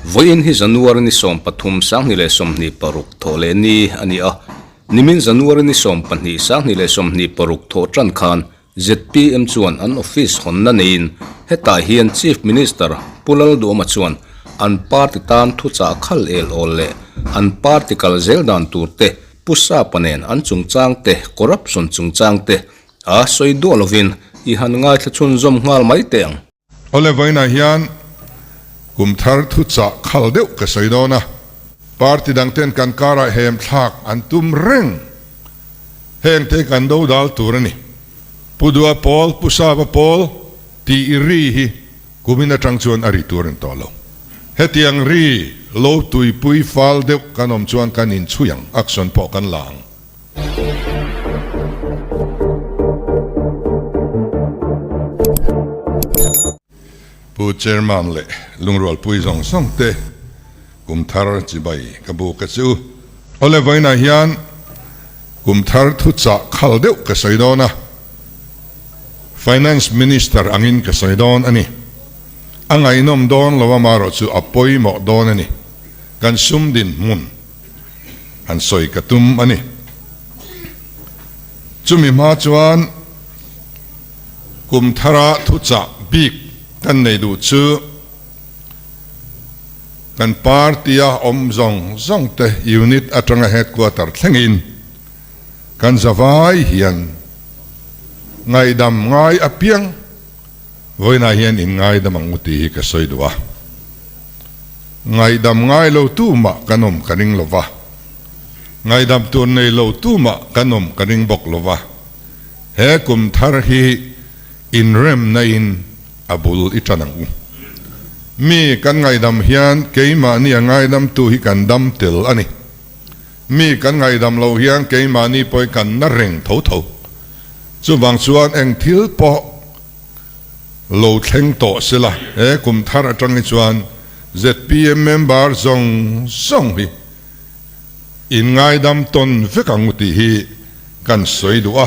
voin hi January ni som pathum sang ni le som ni paruk tho le ni ani a nimin January ni som panni sang ni le som ni paruk tho tran khan ZPM chuan an office honna nein heta hian chief minister pulal do ma chuan an party tan Thuchah Khal el ol le an party kal zel dan turte pusa panen an chungchang te corruption chungchang te a soido lovin I han ngai thachun zom ngal mai teng ole voina hian Kumthar Thuchah Khal deuh ka soidona party dang ten kan kara hem thak an tum reng heng te kan do dal turani pudua pol pusava pol ti iri hi kumina tangchuan ari turin tolo hetiang ri lo tui pui fal deuh kanom chuan kanin chuyang action po kan lang pu chairman le lungrol pui zong song te Kumthar chibai kabu kachu ole voina hian Kumthar Thuchah Khal deuh ka soidona finance minister angin ka soidon ani angai nom don lawa maro chu apoi mo don ani kan sum din mun an soi katum ani chumi ma chuan Kumthara Thuchah bik kan nei du chu kan partia om zong te unit atanga headquarter thlengin kan zawai hian ngai dam ngai apiang voina hian in ngai damang uti ka soidua ngai dam ngai lo tu ma kanom kaning lova ngai dam tu nei lo tu ma kanom kaning bok lova he Kumthar hi in rem na in abul itanang mi kan ngai dam hian keima ni ngai dam tu hi kan dam tel ani mi kan ngai dam lo hian keima ni poi kan na reng tho tho chu wang chuan eng thil po lo thleng to sela e Kumthar atang chuan ZPM member zong hi in ngai dam ton vekang uti hi kan soidua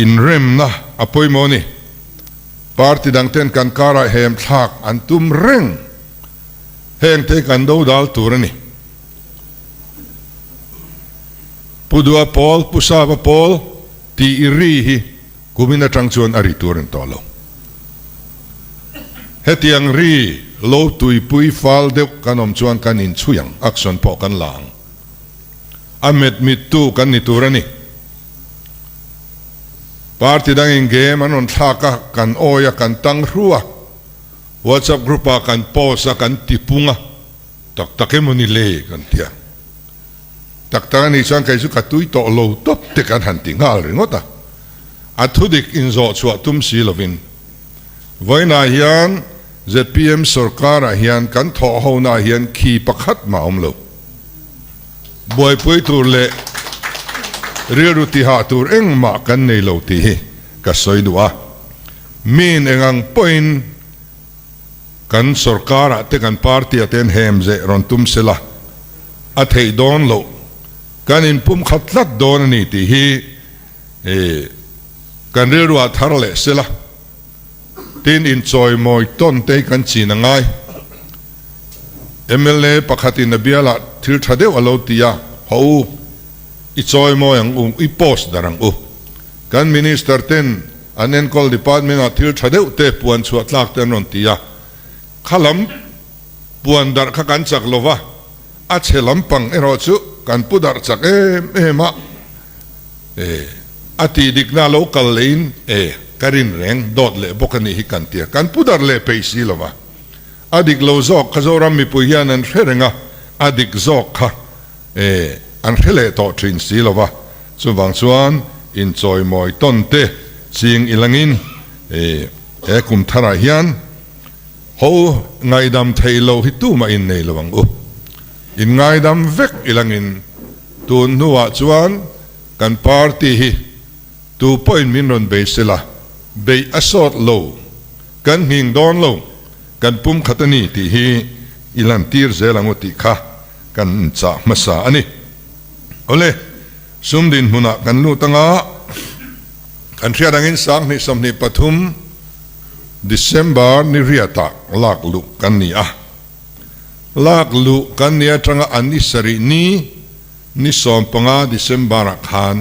in rem na apoi mo ni party dang ten kan kara hem thak an tum reng heng te kan do dal turani pudua pol pusava pol ti iri hi kumina tangchuan ari turin tolo hetiang ri lo tui pui fal deuh kanom chuan kanin chuyang action po kan lang amet mit tu kan ni turani party dang in game anon thaka kan oya kan tang ruwa WhatsApp grupa kan posa kan tipunga tak emoni le kan tia tak ni sang kai su katui to lo top te kan hanting hal ringota athudik in zo chua tum si lovin voina hian ZPM sarkar hian kan tho ho na hian khi pakhat ma omlo boy pui tur le riruti ha tur eng ma kan nei lo ti hi ka soidua min engang point kan sarkara te kan party aten hemze ron tum sela athei don lo kan in pum khatlat don ni ti hi kan rirua tharle sela tin in choi moi ton te kan china ngai MLA pakhatin biala thil thadeu alo tia ho I choi mo yang I post darang kan minister ten anen call department a thil thadeu te puan chuat lak ten ron tia khalam puan dar kha kan chak lova a chelam pang ero chu kan pudar chak ema ati dikna local lane karin reng dot le bokani hi kan tia kan pudar le peisi lova adik lo zok khazoram mi pu hian an hrenga adik zok kha an hele to trin silova chu wang chuan in choi moi ton te ching ilangin Kumthara hian ho ngai dam thailo hi tu ma in nei lawang in ngai dam vek ilangin tun nuwa chuan kan party hi 2 point min ron be sela be asot lo kan hing don lo kan pum khatani ti hi ilan tir zelangoti kha kan cha masa ani ole sumdin huna kan lu tanga kan thia dangin sang ni somni pathum December ni riata lak lu kan ni ลากลุกันเนียจังอันนิสรินี้นิสอมปังอาดิเซมบาร์คาน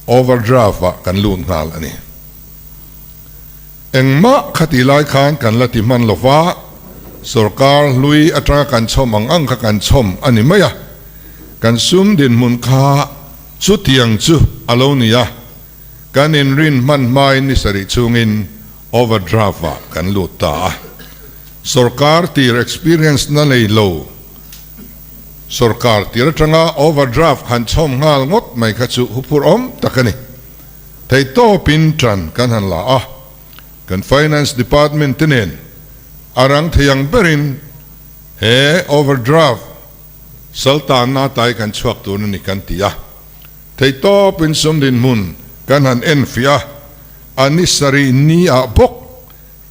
โอเวอร์ดราฟกันลุนงาลอันนี้เอ็งมะขติลายคานกันละติมันลฟ้าสุรการลุยอัตรากันชมอังกันชมอันนี้ไม่ยะกันซุ่มดินมุนคาสุดยังจูอโลนียะกันอินรินมันไม่นิสริชุงินโอเวอร์ดราฟกันลุตาสุรการที่ experience นั่นเลยโลสุรการที่เราจังโอเวอร์ดราฟกันชมงาลงดไม่ขัดสุหุปุรอมตะกันนี่ไทยโตปินจันกันหันละกัน finance department ที่นี่อารังที่ยังเบรินเฮโอเวอร์ดราฟสัลตานนาตายกันชวกตัวนี้กันตียะไทยโตเป็นสมดินมุนกันหันเอ็นฟิอาอันนิสรีนีอาบก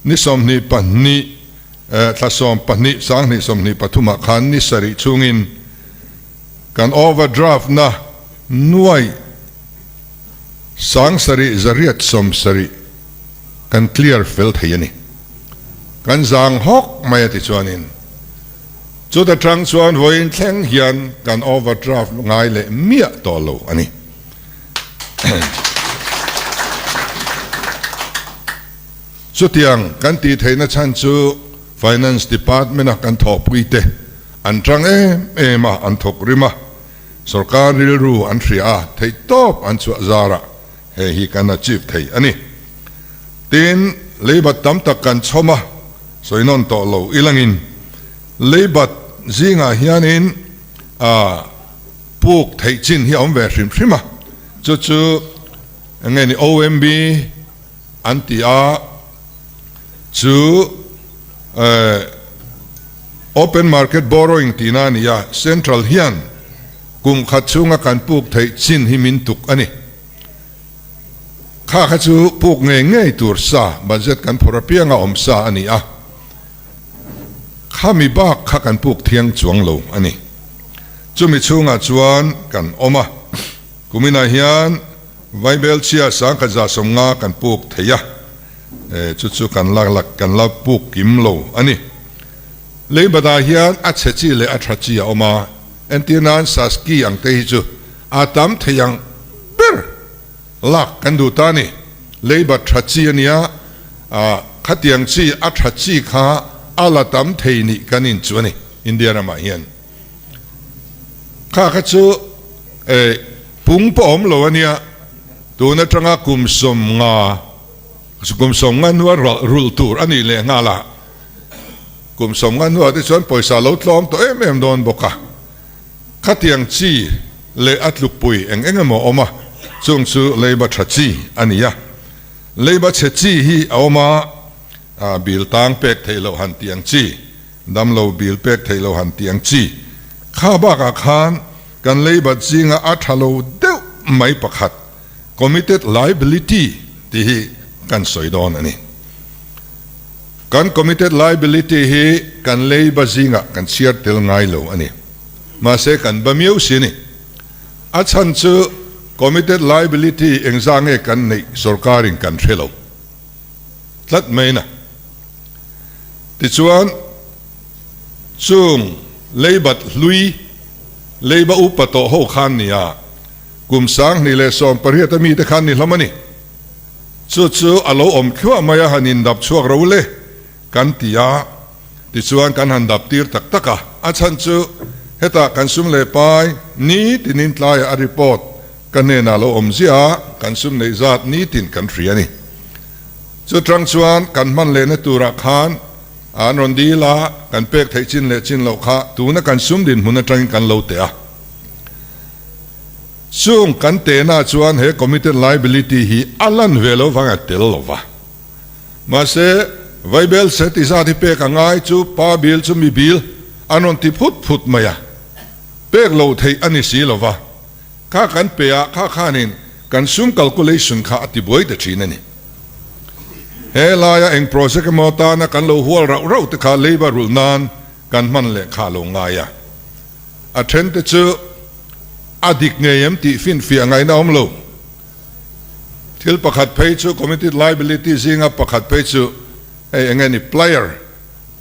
นิสมนีปันนีถ้าสมปันนีสังนิสมนีปัทุมาขันนิสรีชุงินกันโอเวอร์ดราฟนะหน่วยสังสรีจริยสมสรีกันเคลียร์ฟิลท์ให้ยันนี่กันจางฮอกไม่ติดชวนินจุดทางชวนวันแข่งยันกันโอเวอร์ดราฟง่ายเลยเมียต่อโลอันนี้ สุดยังกันตีเทนชันจู finance department กันทอปุยเตอันจังมาอันทกริมาสุรการริลรูอันทรีอาเทยตอบอันสวจาระเฮีกันอาชีพเทยอันนี้ตีนเลยบัดตั้มตะกันชมาสวยนนต่อโลอีลังอินเลยบัดจิงาฮิอานินปุกเทยจินฮิอมเวริมพริมาจู่ๆไงนี่ OMB อันตีอาจู่ open market borrowing ตีนานี่ยา central ฮิอันกุมขัดชูงกันปุกเทยจินฮิมินตุกอันนี้ข้าขัดชูปุกเงยตัวซาบัจเจตกันพอระเพียงอมซาอันนี้ข้ามีบ้าข้ากันปุกเทียงจวงโลอันนี้จุมิชูงจวนกันอมากุมินาฮิอันไวเบลเชียสังขจาสมงากันปุกเทียจู่ๆกันลักกันลับปุกกิมโลอันนี้เลยบดาฮิอันอัจฉริเลยอัจฉริออกมาเอ็นตีนันสัสกีอังเตหิจูอาตัมเทียงเบิร์ลักกันดูตานี่เลยบัดฉริเนี่ยขัดยังจีอัจฉริข้าอาลาตัมเทนิกันอินจวนี่อินเดียนามาฮิอันข้าขัดจูปุงปอมโลเนี่ยตัวนั้นจังกุมสมงากุมสมงานว่ารูลตูร์อันนี้เลยงาละกุมสมงานว่าที่ส่วนปล่อยสาลุตล้อมตัวไม่โดนบกะขัดยังจีเลยอัดลุกปุยเองหมอออกมาจงสูเลยบัดจีอันนี้เลยบัดจีฮีเอามาบิลตังเป็กเทโลหันเตียงจีดำโลบิลเป็กเทโลหันเตียงจีข้าบักอาคารกันเลยบัดจีงอัดฮัลโลเดียวไม่ประคัด committed liability ที่กันสอยดอนอันนี้กัน committed liability ฮีกันเลยบัดจีงกันเชียร์เตลไงโลอันนี้มาเสกันบะมิวสินี่อาชันจู committed liability เองสร้างกันในสุรการิงกันเทโลลัดไม่นะติดชวนซุ่มเลยบัดลุยเลยบัดอุปโตโฮขันนี่กุมสังนี่เลยสอมปริยัตมีแต่ขันนี่ละมันนี่จู่ๆอารมณ์ขั้วมายาหันินดับช่วงเราเลยกันตียาติดชวนกันหันดับตีร์ตักตะกะอาชันจูเหตุการณ์ซุ่มเลยไปนี้ตินินทลายอาริปอดกันเนน่าเราอมเสียกันซุ่มในจัดนี้ตินกันเรียนี่จุดทางชวนกันมันเลยในตุระคานอันรอนดีละกันเป็กไทยจินเลจินเราค่ะตัวนักกันซุ่มดินหุ่นจังกันเราเตะซุ่มกันเตะน่าชวนเฮ committed liability ฮีอัลลันเวลฟังอัตเตลลวะมาเสไวเบลเซติซาที่เป็กง่ายจูป้าบิลจูมีบิลอันรอนที่พุดมาเป็กเราเทอันนี้สิลวะข้ากันเปียข้านินกันซุ่ม calculation ข้าอธิบายแต่ทีนั่นนี่เฮลายเองโปรเจกต์มอตานะกันเราหัวเราติขาเลบารุลนานกันมันเละขาลงง่ายอัเทนต์จูอดีตเงียมที่ฟินฟียงไงน้อมโลทิลประคัดเพจจู committed liability ซิงประคัดเพจจูไอ้เงี้ยนี่ player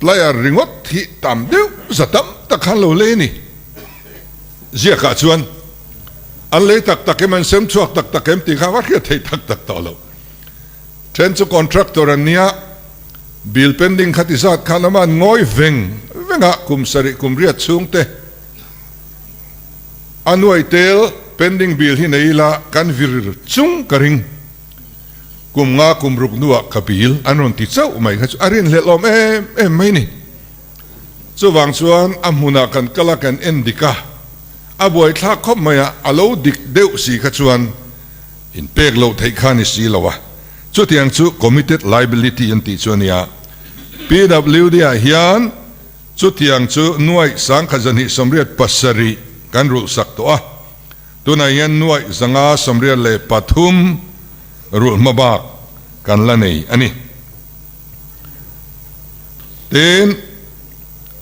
player ringot hi tam deu zatam takhan lo le ni zia ka chuan an le tak tak em an sem chuak tak tak em ti kha war thei tak tak to lo chen chu contractor an nia bill pending khatisat khanama ngoi venga kumsari kumriat chungte anuai tel pending bill hi neila kan vir chung karing kumnga kumruk nuwa kabil anon ti chau mai kha arin hlelom em mai ni chuwang chuan amhuna kan kala kan endika aboi thla khop maya alo dik deu si kha chuan in pek lo thei khani si lawa chu tiang chu committed liability an ti chuania PWD a hian chu tiang chu nuai sang khazani somriat pasari kan rul sak to a tuna yan nuai zanga somriat le pathum rul mabak kan la nei ani ten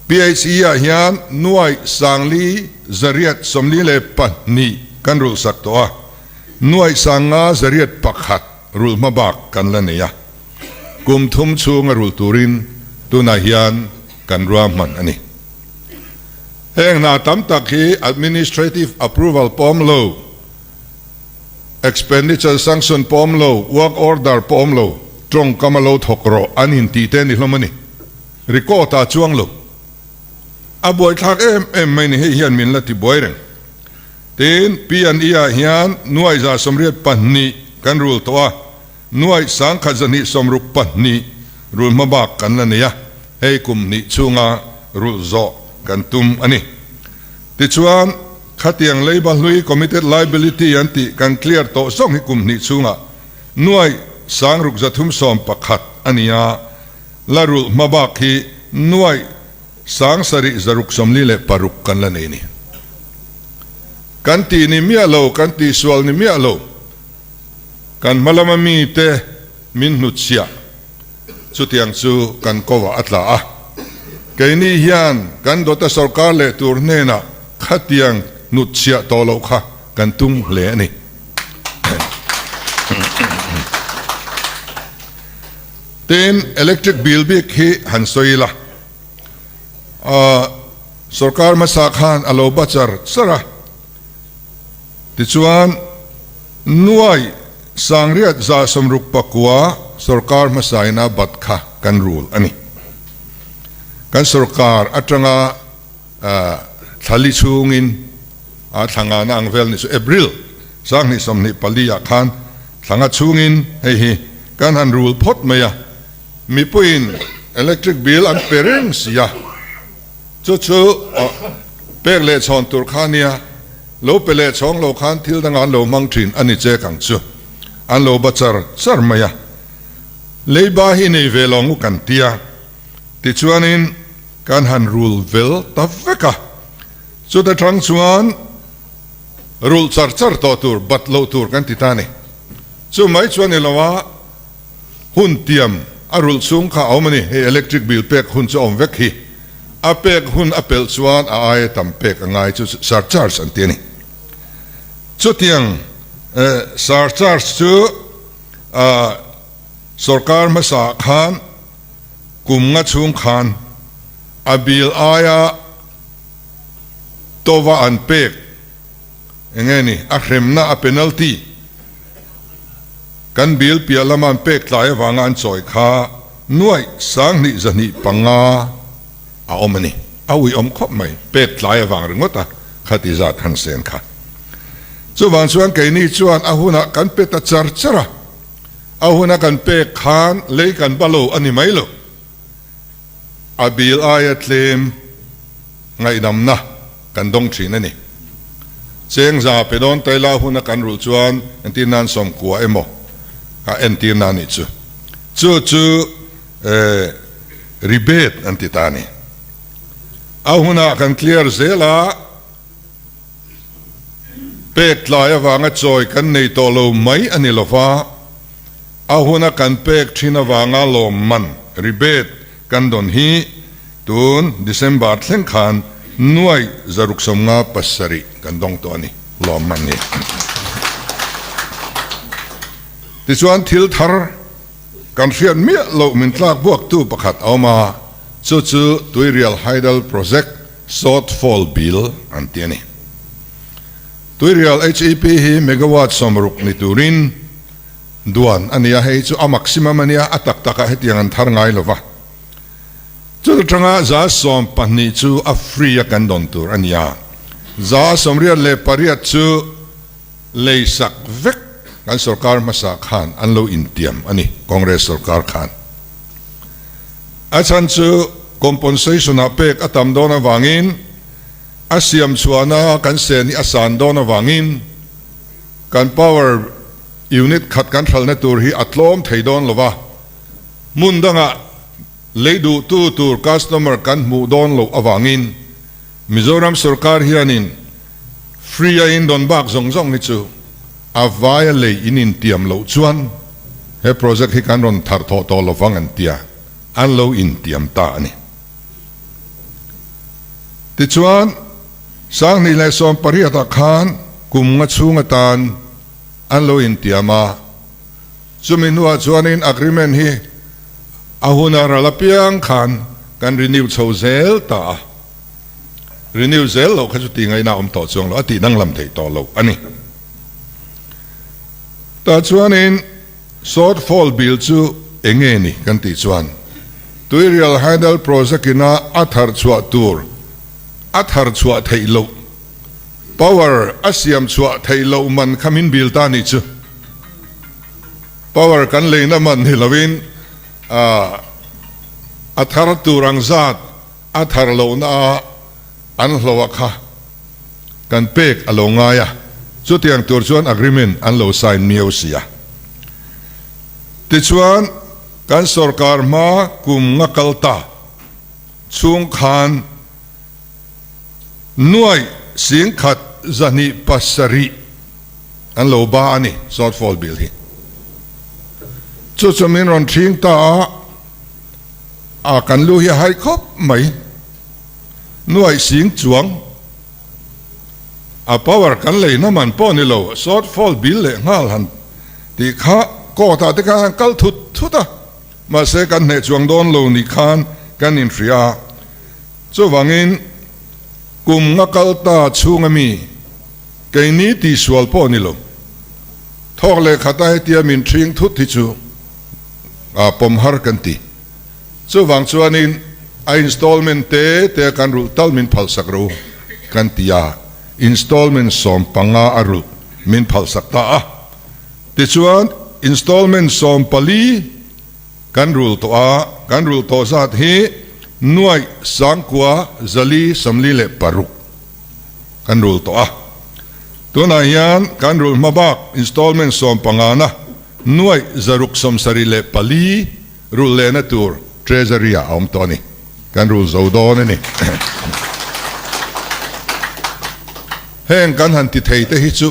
PHE a hian nuai sangli zariat somli le pani kan rul sak to a nuai sanga zariat pakhat rul mabak kan la nei a kum thum chung rul turin tuna hian kan raman ani heng na tam tak hi administrative approval pom lo expenditure sanction pom lo work order pom lo trong kamalo thokro anin ti te ni hlomani rikota chuang lo aboi thak em mai ni hian min la ti boireng ten PNE hian nuai za somriat panni kan rul to a nuai sang khazani somruk panni rul mabak kan la neya hei kum ni chunga rul zo kan tum ani ti chuan khatiang leiba hlui committed liability anti kan clear to song hi kum ni chunga nuai sang ruk zathum som pakhat ania la rul mabak hi nuai sang sari zaruk somli le paruk kan la nei ni kan ti ni mia lo kan ti swal ni mia lo kan malama mi te min nutsia chutiang chu kan kowa atla a keini hian kan dota sarkar le turnena khatiang nutsia to lo kha kan tung le ni ten electric bill bi khi han soila sarkar masa khan alo bachar sara tichuan nuai sangriat za somruk pakwa sarkar masaina batkha kan rule ani kan sarkar atanga thali chungin a thanga na angvel ni su april sang ni somni palia khan thanga chungin hei hi kan han rule phot maya mi puin electric bill an pereng sia chu pek le chon tur khania lo pele chong lo khan thil danga lo mangthin ani che kang chu an lo bachar sar maya leiba hi nei velong kan tia ti chuanin kan han rule vel ta veka chu ta thang chuan rule char to tur bat lo tur kan ti ta ni chu mai chuan elawa hun tiam a rule chung kha awmani he electric bill pek hun chu om vek hi a pek hun apel chuan a ai tam pek angai chu surcharge an tiani chu tiang surcharge chu sarkar masa khan kumnga chung khan abil aya tova an pek engeni ahremna a penalty kan bil pialaman pek tlai wangan choi kha nuai sang ni zani panga a omani awi om khop mai pek tlai wang ringota khati zat han sen kha chu wang chuan ke ni chuan ahuna kan pe ta char chara ahuna kan pek khan le kan balo ani mai lo abil ayat lem ngai namna kan dong thin ani cheng za pedon taila huna kan rul chuan antinan som kwa emo ka entina ni chu rebate antitani ahuna kan clear zela pek tlaya wanga choi kan nei to lo mai ani lofa ahuna kan pek thina wanga lo man rebate kan don hi tun December thleng khan nuai zaruk somnga pasari kan dong to ani lo man ni tichuan thil thar kan rian mi lo min tlak buak tu pakhat awma chu tuirial hydel project shortfall bill an tiani tuirial HEP hi megawatt somruk ni turin duan ania hei chu a maximum ania atak taka hetiang an thar ngai lova chu tanga za som pani chu a free kan don tur ania za somria le pariat chu leisak vek kan sarkar masa khan an lo intiam ani congress sarkar khan achan chu compensation a pek atam dona wangin asiam chuana kan sen asan dona wangin kan power unit khat kan thalna tur hi atlom theidon lova mundanga leidu tu tur customer kan mu don lo awangin Mizoram sarkar hianin free in don bak zong zong ni chu avaya le inin tiam lo chuan he project hi kan ron thar tho to lovang an tia an lo in tiam ta ani ti chuan sang ni le som pariata khan kumnga chunga tan an lo in tiama chuminua chuanin agreement hi ahuna ralapiang khan kan renew chozel ta renew zel lo khachu ti ngai na to chuang lo ati nang lam thei to lo ani ta chuanin shortfall bill chu enge ni kan ti chuan tuirial handle project ina athar chua tur athar chua thei lo power asiam chua thei lo man khamin bill ta ni chu power kan leina man hi lovin athar turang zat athar lo na an hlowa kha kan pek alonga ya chu tiang tur chuan agreement an lo sign miau sia ti chuan kan sarkar ma kum nga kalta chung khan nuai sing khat zani pasari an lo ba ani shortfall bill hi chu chumin ron thing ta a kan lu hi hai khop mai nuai sing chuang a power kan le na man po ni lo shortfall bill le ngal han ti kha ko ta te ka kal thut thuta ma se kan ne chuang don lo ni khan kan in ria chu wangin kum nga kal ta chunga mi ke ni ti swal po ni lo thok le khata he tia min thing thut thi chu a pom har kan ti chu wang chuanin a installment te kan ru tal min phal sak ro kan tia installment som panga aru min phal sak ta a ti chuan installment som pali kan rul to zat hi nuai sangkwa zali samli le paruk kan rul to a tuna hian kan rul mabak installment som pangana nuai zaruk som sari le pali rul le na tur treasury a om toni kan rul zodon ni heng kan han ti thei te hi chu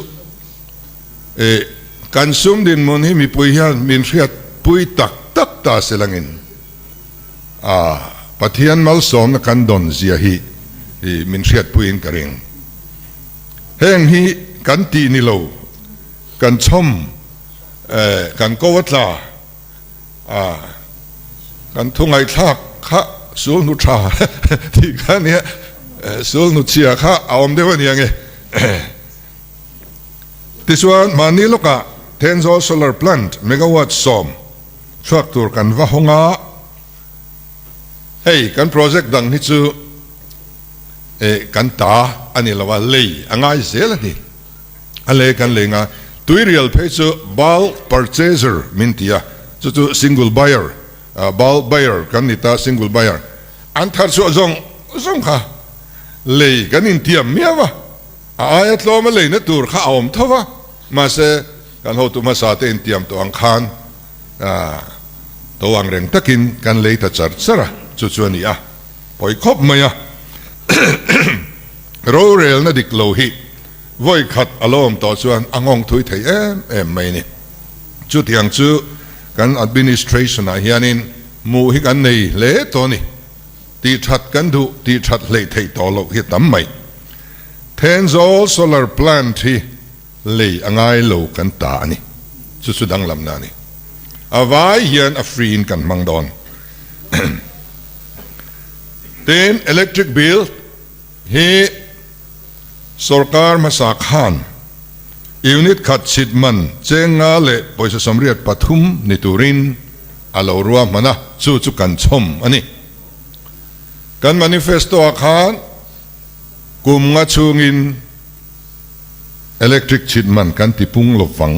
kan sum din mon hi mi pui hian min riat pui tak tak ta selangin pathian mal som na kan don zia hi min riat pui in karing heng hi kan ti ni lo kan chom kan kowatla kan thungai thak kha sul nu tha ti kan ya sul nu chia kha awm de wan yang this one mani loka Tenzo solar plant megawatt som tractor kan va honga hey kan project dang hi chu kan ta ani lawa lei angai zel ni ale kan lenga tuirial phe chu bulk purchaser mintia chu single buyer bulk buyer kan nita single buyer an thar chu zong kha lei kan in tiam miawa ayat lo ma lei na tur kha awm thawa ma se kan ho tu ma sa te in tiam to ang khan to ang reng takin kan lei ta char chara chu chuani a poi khop maya ro rel na dik lo hi voi khat alom to chuan angong thui thei em mai ni chu tiang chu kan administration a hianin mu hi kan nei le to ni ti that kan du ti that le thei to lo hi tam mai Tenzo solar plant hi lei angai lo kan ta ni chu dang lam na ni avai hian a free in kan mangdon ten electric bill hi sarkar masa khan unit khat chitman chenga le poisa samriat pathum niturin alorua mana chu kan chom ani kan manifesto akhan kumnga chungin electric chitman kan tipung lovang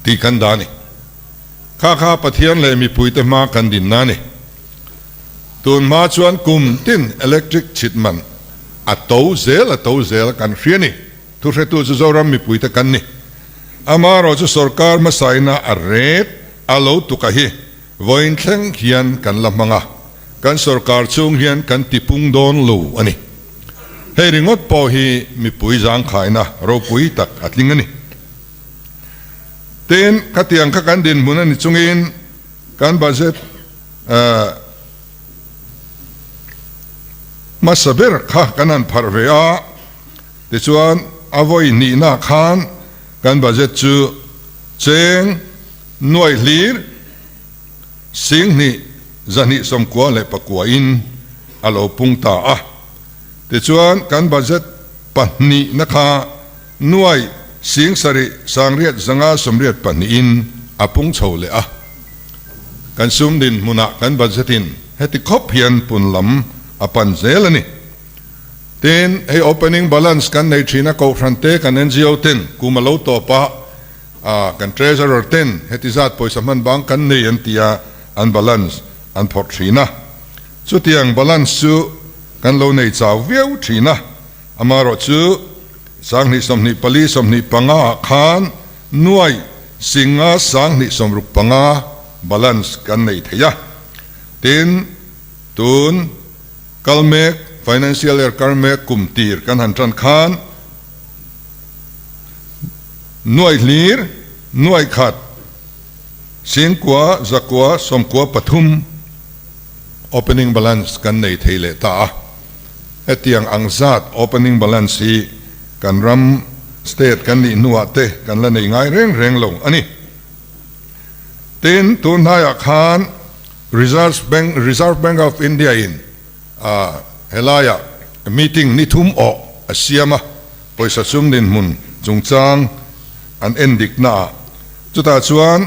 ti kan dani kha pathian le mi puite ma kan din nani tun ma chuan kum tin electric chitman a to zel kan hriani tu hretu chu zoram mi puite kan ni amaro chu sarkar ma saina a ret alo tukahi voin thleng hian kan lamanga kan sarkar chung hian kan tipung don lo ani hei ringot po hi mi pui jang khaina ro pui tak atling ani ten katiang ka kan din munani chungin kan budget masaber kha kanan pharvea ti chuan avoi ni na khan kan budget chu cheng nuai hlir sing ni zani somkwa le pakwa in alo pungta a ti chuan kan budget pahni na kha nuai sing sari sangriat zanga somriat pani in apung chole a kan sum din muna kan budgetin heti khop hian punlam apan zelani ten hey opening balance kan nei thina ko frante kan NGO ten kumalo to pa kan treasurer ten heti zat poisa man bang kan nei antia an balance an phot thina chu tiang balance chu kan lo nei chaw viau thina amaro chu sangni somni pali somni panga khan nuai singa sangni somruk panga balance kan nei theya ten tun kalmek financial year kalmek kumtir kan hantran khan nuai hlir nuai khat singkwa zakwa somkwa pathum opening balance kan nei theile ta etiang angzat opening balance hi kan ram state kan ni nuate kan la nei ngai reng lo ani ten tun haya khan reserve bank of India in helaya meeting ni thum o asiama poisa sumdin mun chungchang an endik na chuta chuan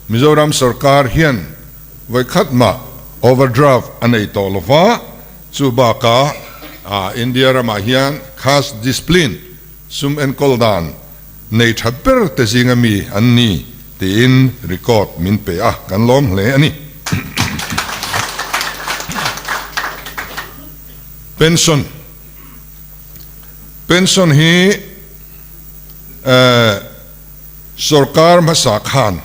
Mizoram sarkar hian vai khatma overdraft anei tolova chubaka India rama hian khas discipline sum en koldan nei thaper te zingami anni tin record min pe kan lom hle ani pension hi sarkar masa khan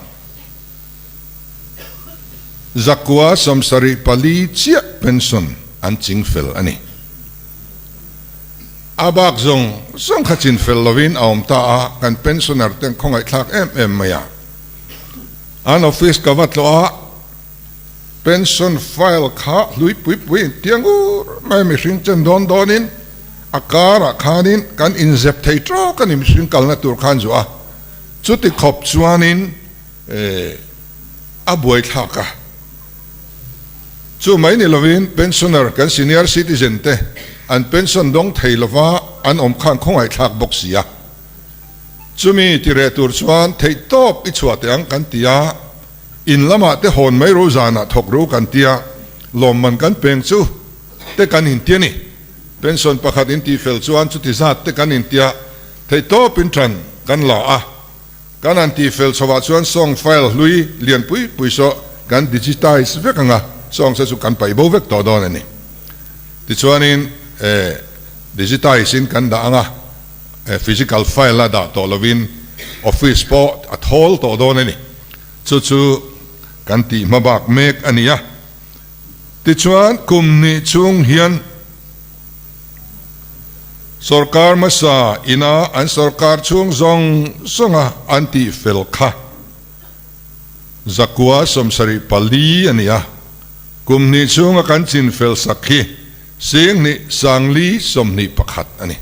zakwa samsari pali chia pension an chingfel ani abak zong khachin fel lovin aum ta kan pensioner ten khongai thak em maya an office kavat lo pension file kha lui pui tiang mai mi hring chen donin akara khanin kan inject thei tro kan im hring kalna tur khan zo chuti khop chuanin abuai thaka chu mai ni lovin pensioner kan senior citizen te an pension dong thei lova an om khan khongai thak boxia chumi tire tur chuan thei top i chuate ang kan tia in lama te hon mai rozana thok ro kan tia lom man kan peng chu te kan in tia ni pension pakhat in ti fel chuan chu ti zat te kan in tia thei top in tran kan la kan an ti fel chowa chuan song file lui lian pui so kan digitize vekanga song sa chu kan pai bo vek to don ani ti chuanin digitizing kan da anga physical file la da to lovin office po at hall to don ani chu kan ti mabak mek ania ti chuan kumni chung hian sarkar masa ina an sarkar chung zong songa anti fel kha zakwa somsari pali ania kumni chung kan chin fel sakhi sing ni sangli somni pakhat ani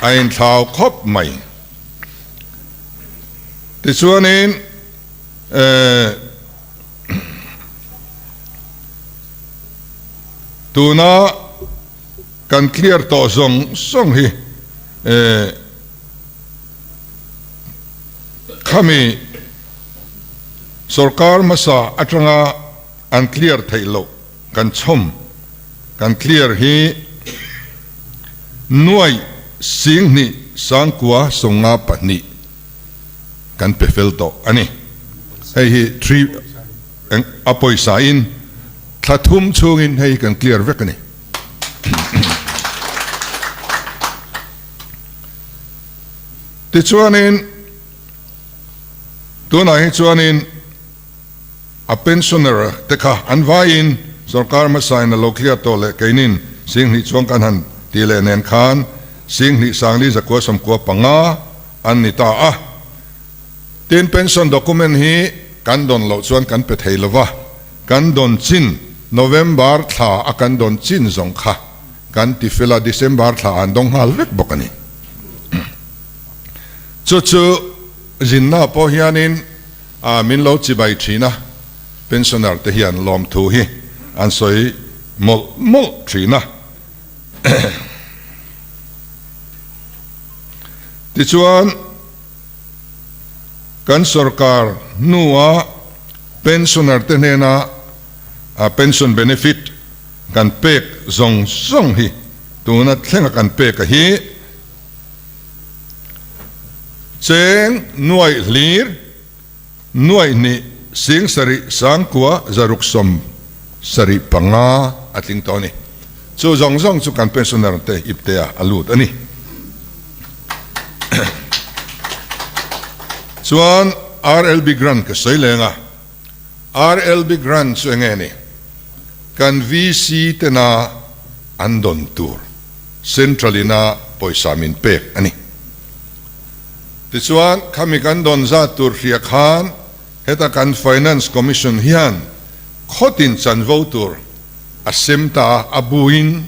ain thau khop mai ti chuanin ตัวน่ะกันเคลียร์ต่อส่งฮีข้ามีสรการมาสาอัตราอันเคลียร์ไทยโลกันชมกันเคลียร์ฮีหน่วยสิ่งนี้สังกัวส่งงาปนีกันเปฟิลโตอันนี้ไอ้ฮีทรีอปอยสาอินถ้าทุ่มช่วงินให้กันเคลียร์เวกันนี่ติดชวนอินตัวไหนชวนอินa pensioner teka an vain sarkar masai na loklia tole kainin sing ni chuang kan han tile nen khan sing ni sangli zakwa samkwa panga an ni ta a tin pension document hi kan don lo chuan kan pe theilowa kan don chin november tha a kan don chin zong kha kan ti fela december tha an dong hal vek bokani chu jinna po hianin a min lo chi bai thina pensioner te hian lom thu hi an soi mol thina ti chuan kan sarkar nuwa pensioner te nena a pension benefit kan pek zong hi tuna thlenga kan pek hi cheng nuai lir nuai ni sing sari sang kwa zaruk som sari panga ating toni chu zong chu kan pensioner te iptea alut ani chuan RLB grant ka soilenga RLB grant chu engeni kan VC tena andon tur centralina poisa min pek ani tichuan kami kan don za tur ria khan heta kan finance commission hian khotin chan votur asemta abuin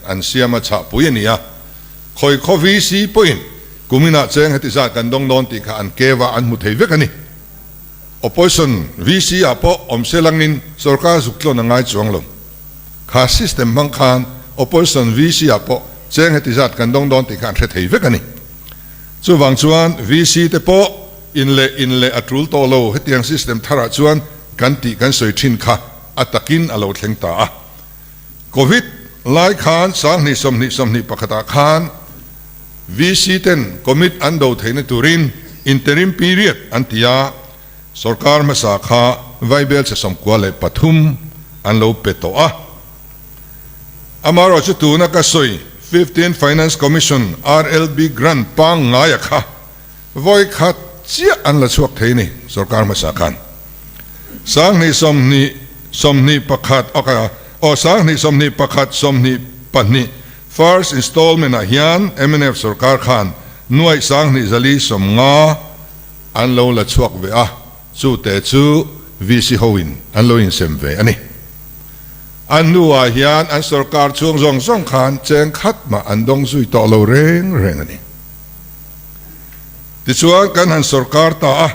an siama cha puinia khoi khovi si point kumina cheng heti za kan dong don ti kha an kewa an mu thei vekani opposition VC apo omselangin sarkar zuklo na ngai chuanglo kha system mang khan opposition VC apo cheng heti za kan dong don ti kha an thei vekani chu wang chuan VC te po in le atrul to lo hetiang system thara chuan kan ti kan soi thin kha atakin alo thleng ta a covid lai khan sang ni som ni pakhata khan VC10 commit ando theine turin interim period antia sarkar ma sa kha vaibel se somkwa le pathum an lo peto a amaro chu tu na ka soi 15 finance commission RLB grant pang ngaya kha voi khat chia an la chuak theini sarkar ma sa khan sang ni som ni pakhat aka o sang ni pakhat som ni pani first installment a hian MNF sarkar khan nuai sang ni zali som nga an lo la chuak ve a chu te chu VC hoin an lo in sem ve ani an nuwa hian an sarkar chung zong khan cheng khat ma an dong zui to lo reng ani tichuan kan han sarkar ta a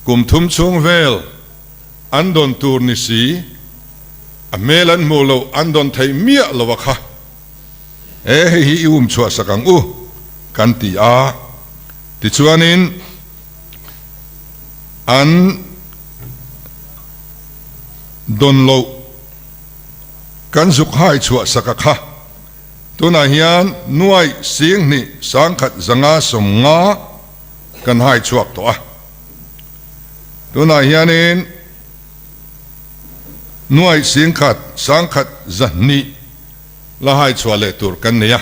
kumthum chung vel andon tur ni si a melan mulo andon thei mia lowakha hi chua sakang u kan ti a tichuanin an don lo kan zuk hai chua sakakha tuna hian nuai sing ni sangkhat zanga som nga kan hai chuak to a tuna hianin nuai sangkhat zahni la hai chwale tur kan nia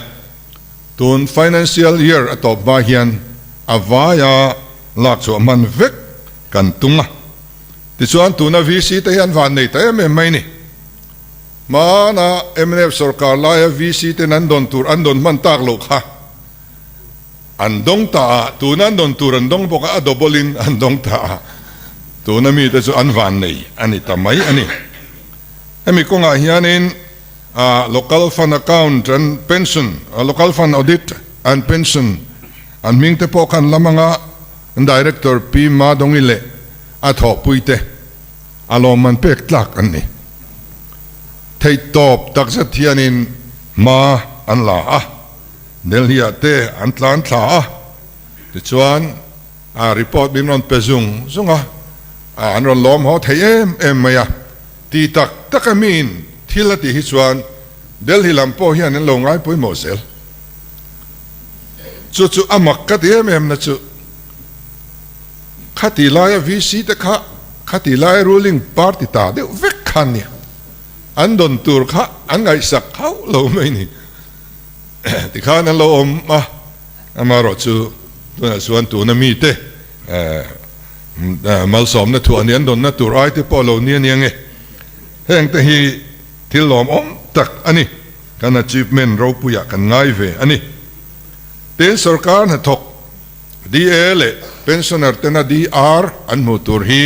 tun financial year atop ba hian avaya lak chu man vek kan tunga ti chuan tuna VC te hian van nei te me mai ni mana MNF sarkar la VC te nan don tur an don man tak lo kha andong ta tunan don tur andong boka adobolin andong ta tunami te chu an van nei ani tamai ani emi konga hianin local fund account and pension local fund audit and pension an mingte po kan lamanga director P Madongile atho puite aloman pek tlak anni ไทยตอบตักเสถียนินมาอันลาเดลฮีอาเตอันตลานลาที่ชวนรีพอร์ตบินรอนเปซุงซุงอันรอนล้อมเขาไทยเอ็มมาตีตักมีนที่ละที่ฮิชวนเดลฮีลำโพเฮียนลงไอ้ปุยโมเซลจู่อามักกัดเอ็มนะจู่ขัดที่ลายวิสิตขัดที่ลาย ruling party ตาเดียวเวกขันเนี่ยอันโดนตัวอันไงสักเขาเราไม่นี่ที่ข้านั้นเรามารอจู่ส่วนตัวนั้นมีเตมาสมนะตัวนี้โดนนะตัวไอ้ที่พอเราเนี่ยไงแห่งแต่ฮีที่หลอมตักอันนี้การ achievement เราปุยกันง่ายเวอันนี้เต็นสการนะทกดีเอเล่เป็นส่วนเต็นดีอาร์อันมุตุรฮี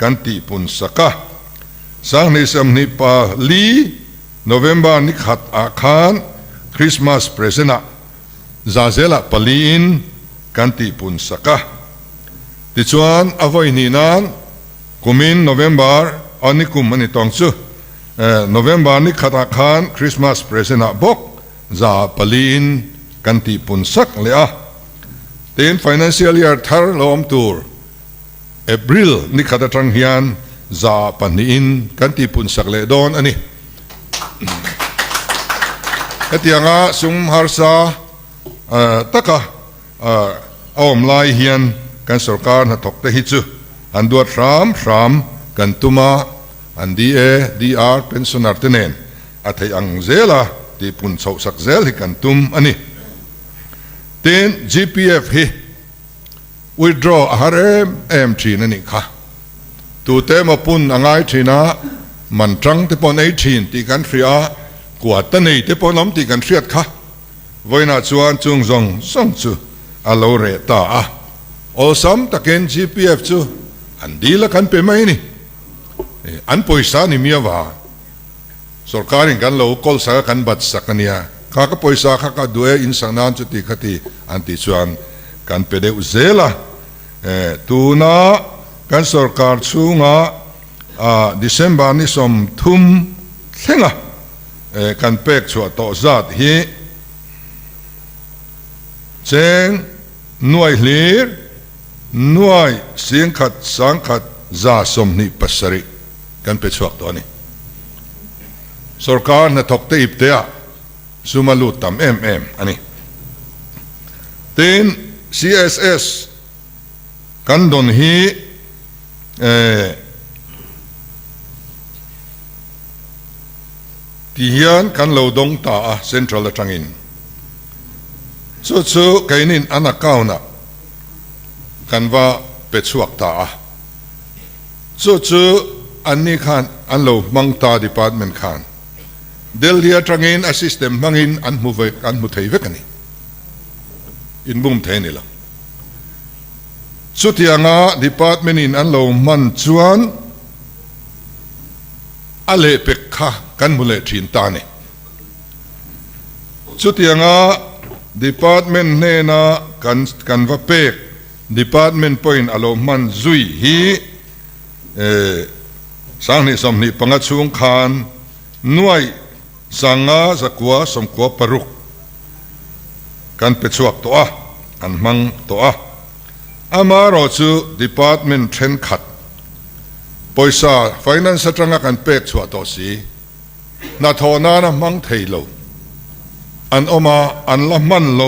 กันตีปุนสักสังนิสมนิปาลีโนเวมบาร์นิขัดอาคารคริสต์มาสเพรสนะซาเซลปาลีนกันตีปุนสักติชวนอวัยนีนันกุมินโนเวมบาร์อันนี้กุมมันนี่ตองซูโนเวมบาร์นิขัดอาคารคริสต์มาสเพรสนะบกซาปาลีนกันตีปุนสักเลยเต็น financial year ทาร์ลอมตูร์เอพริลนิขัดทางเฮียนซาปานีนกันตีปุนสักเลยโดนอันนี้เตียงสุมฮาร์ซาตะกะเอาอมลายเฮียนกันสการนัทกเตหิจูอันดวดรามกันตุมาอันดีอาร์เป็นสุนัขเตเนนอัฐยังเซลาที่ปุนสสักเซลฮิกันตุมอันนี้เต็น GPF ฮี withdraw อาหารทีนั่นนี่ค่ะตัวเตมาปุนอ่างไอทีนะมันจังที่ปนไอทีนที่กันเสียกวาดตันนี่ที่ปนล้มที่กันเสียดค่ะวันนั้นชวนจุงซงส่งจูอาโลเรตาโอซัมตะเกน GPF จูอันดีละกันเป็นไหมนี่อันป่วยสานี่มีว่าสุรการิกันเราคอลสักกันบัดสักเนี่ยข้าก็ป่วยสาข้าก็ด้วยอินสังนานจุดที่ขัดอันที่ชวนกันเป็นเดือดเซล่ะตัวน่ะกันสุรการชูงะDecember นี่สมทุ่มเท่งกันเป็กชัวต่อจัดฮีเจงหน่วยเลียหน่วยเสียงขัดสังขัดซาสมนิปัสริกันเป็กชัวตัวนี้สุรการนัทกเตอิบเตะสุมาลุตัมอันนี้เต็น CSS กันดอนฮีที่เฮียนกันเราดงตาเซ็นทรัลจังอินสู้ๆกันนินอันนักเอานะกันว่าเป็ดสวกตาสู้ๆอันนี้ขันอันเรามังตา department ขันเดลเฮียจังอิน assistant มังอินอันมุเทยเวกันนี่อินบุ้มเทนี่ละสุดที่อ่างdepartment อินอันเรามันจวนอะไรเป็กข้ากันมุเลทินตานี่สุดที่อ่าง department เนี่ยนะกันว่าเป็ก department point อารมณ์มันจุยฮีสังนิสมนิปังชุงคานหน่วยสังอาสักวสมกวปรุกกันเป็ดสวกตัวอันมังตัวอามารอจู department เทนขัดปอยซา finance จังกันเป็กสวกตัวสีนาทอนานะมังเทโลอันออกมาอันละมันโล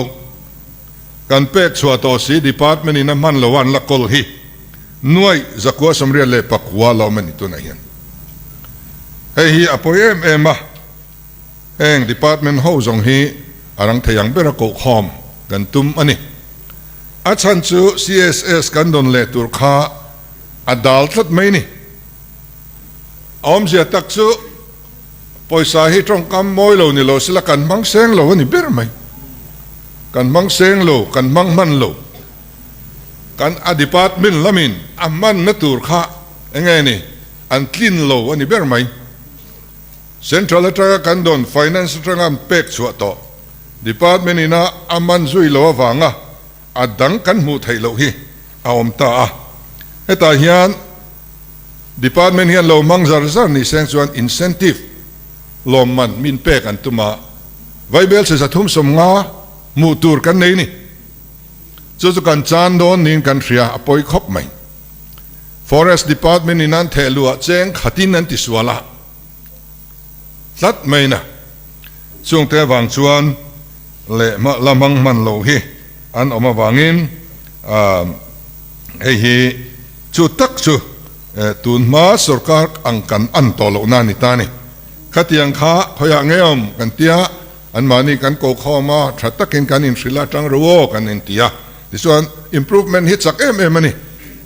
กันเป็กสวกตัวสี department นี่นะมันละวันละกอลฮีหน่วยสักวสมเรียนเลยปักวัวเรามันนี่ตัวไหนยันเฮ้ยอพอยมาdepartment เฮาจงฮีอารังเทียงเบรโกคอมกันตุมอันนี้อาจารย์จู CSS กันโดนเลตุรคาอดัลต์ไม่นี่อมเสียตักจูปอยสาฮิตรงกำมอยโลนี่โลสิละกันมังเซงโลนี่เบรไหมกันมังเซงโลกันมังมันโลกันdepartment ละมินอามันนัตุรคายังไงนี่อันคลีนโลอันนี้เบรไหมCentral ตระกันโดน Finance ตระกันเป็กชัวโต Department นี่นะอามันซุยโลวังดังกันมุทัยโลฮีเอาอมตาเฮตาเฮียน Department เฮียนโลมังซาร์ซานี่เซนส่วน Incentive ลมมันมินเปกันตุมาไวเบลจะทุ่มสมงามูตูร์กันนี่จุกันจานโดนนินกันเสียอปอยคบไหม Forest Department นี่นั่นเทลัวเจงขัดินนั่นติสวละสัดไม่นะช่วงเทวังชวนเละมาละมังมันโลหิอันออกมาวังอินเฮจุดตักจุตุนมาสุรการอังกันอันโตโลนานิตานี่ขัดยังข้าพยางเงียมกันเตียอันมานี่กันโกข้อมาชัดตักกันอินสิลาจังรัวกันอินเตียที่ส่วน improvement ฮิตสักมันนี่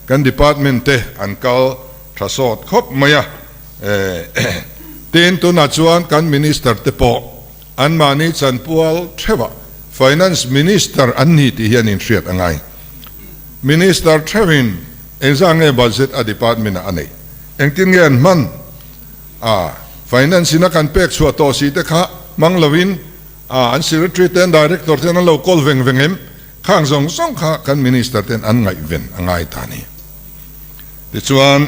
กัน department เตอันเก่าทศวรรษครบไหมอะเตียนตัวนัดส่วนกัน minister เตปออันมานี่จันพัวเทวะ finance minister อันนี้ที่เฮียนินเสียดยังไง minister เทวินเอ็งสร้างเงิน budget a department อันนี้เอ็งทิ้งเงินมันfinance นักการเปิกชัวโตสีเตคะมังลวินอัน secretary เต็น director เต็นนั่นเรา call เวงเอ็มข้างสองข้ากัน minister เต็นอันไงเวนอันไงตานี่ที่ส่วน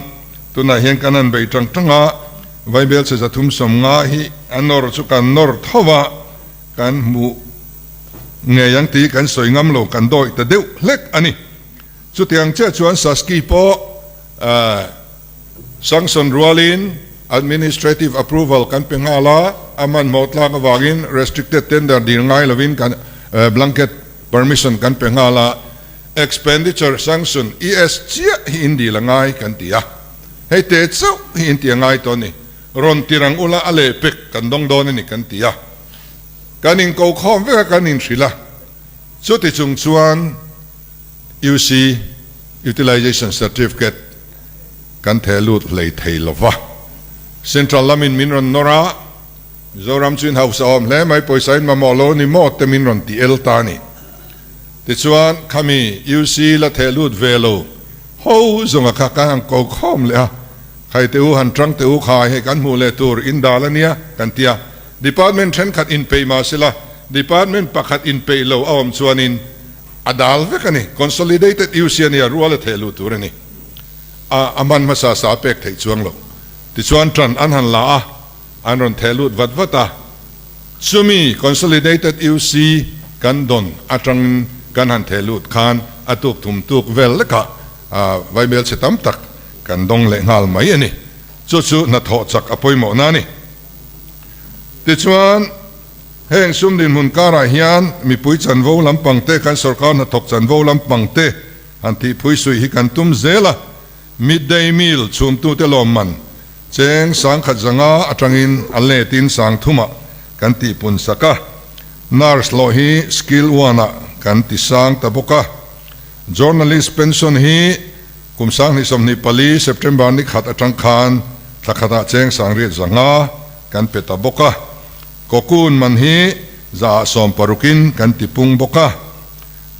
ตัวนั้นเห็นกันนั้นไปจังไวเบลจะทุ่มสมงาฮีอันนอร์สุกันนอร์ทว่ากันมูเงียงตีกันสวยงามโลกันโดยแต่เดียวเล็กอันนี้สุดที่ยังเจ้าชวนสัสกีโปสังสนรัวลิน administrative approval กันเป็นอะไรอามันหมดลางวากิน restricted tender ดีง่ายลวินกันblanket permission กันเป็นอะไร expenditure sanction ESG อินดีละง่ายกันตีอะให้เตะเจ้าอินตีง่ายตัวนี้รอนตีรังอุลาอเลเปกกันดงโดนนี่กันตีอะกันอินกูข้อมเวกันอินสิละสุดที่จงชวน UC utilization certificate กันเทลุดเลยเทลวะ Central ลามินมินรอนนราโจรามชินเฮาสอมและไม่ปล่อยใส่มาหมอโลนี่หมดแต่มินรอนตีเอลตานี่ที่ชวนขมี UC ละเทลุดเวโลโฮจงอาการกูข้อมเลยใครเตอูหันตรังเตอูขายให้กันมูเลตูร์อินดาลเนี่ยกันเตีย Department เช่นขัดอินเปย์มาสิละ Department ปักขัดอินเปย์เราเอาชวนินอดาลเวกันนี่ consolidated ยูเซียนี่รัวละเทลูตัวนี่อามันมาสาเปกเทจวงเราที่ชวนตรันอันหันลาอันรอนเทลูวัดวัดตาซูมี consolidated ยูซีกันดอนอัตรังกันหันเทลูคานอตุกทุมตุกเวลละกะไวเบลเสตัมตักกันดงเล่งาลไม่นี่จู่ๆนัดหอจักอภัยหมอนานี่ที่ชวนเฮงซุ่มดินมุนการาฮิยันมีปุยจันโวลำปังเตกันสรการนัดถกจันโวลำปังเตอันที่ปุยสุยฮิกันตุมเซละmidday meal ชุมตุเตลอมมันเจงสังขัดจังอาอัตรังอินอัลเลตินสังทุมะกันที่ปุนสักะนาร์สโลฮีสกิลวานะกันที่สังตะบุกะ journalist pension ฮีกุมสังนิสมนิปลี September นี้ขัดอัตรังคานทักขัดเจงสังเรียจังอากันเปตะบุกะกกุนมันฮีจะสอมปรุกินกันติปุงบกะ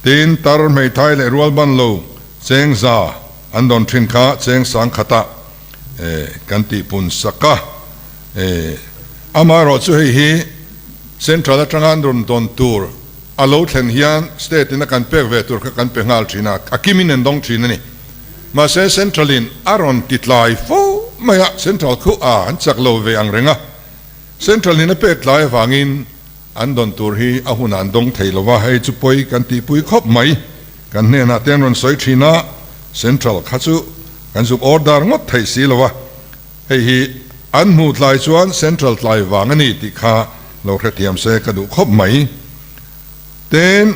ตีนตาร์ไม่ไทยเลรัวบันโลเซงซาอันดอนทินข้าเซงสังขตะกันติปุนสักะอามารอช่วยฮีเซ็นทรัลจังอันดอนดอนตูร์อโลเทนฮิยันสเตตินักันเปกเวตูร์กันเปงาลชีนักอากิมินันดงชีนี่มาเซ็นทรัลินอารอนติดไลฟ์ฟูไม่อะเซ็นทรัลคู่อันจักโลเวอังเรงะเซ็นทรัลนี่นับเป็ดลายฟังอินอันดอนตูร์ฮีอาหุนันดงเทลว่าให้จุปอยกันตีปุยครบไหมกันเนี่ยนาเตียนวันสวยชีนะเซ็นทรัลข้าจุกันสุกออร์ดาร์งดไทยสีละวะให้ฮีอันมูดลายชวนเซ็นทรัลลายฟังนี่ติข้าเราเทียมเสกระดูครบไหมเต็น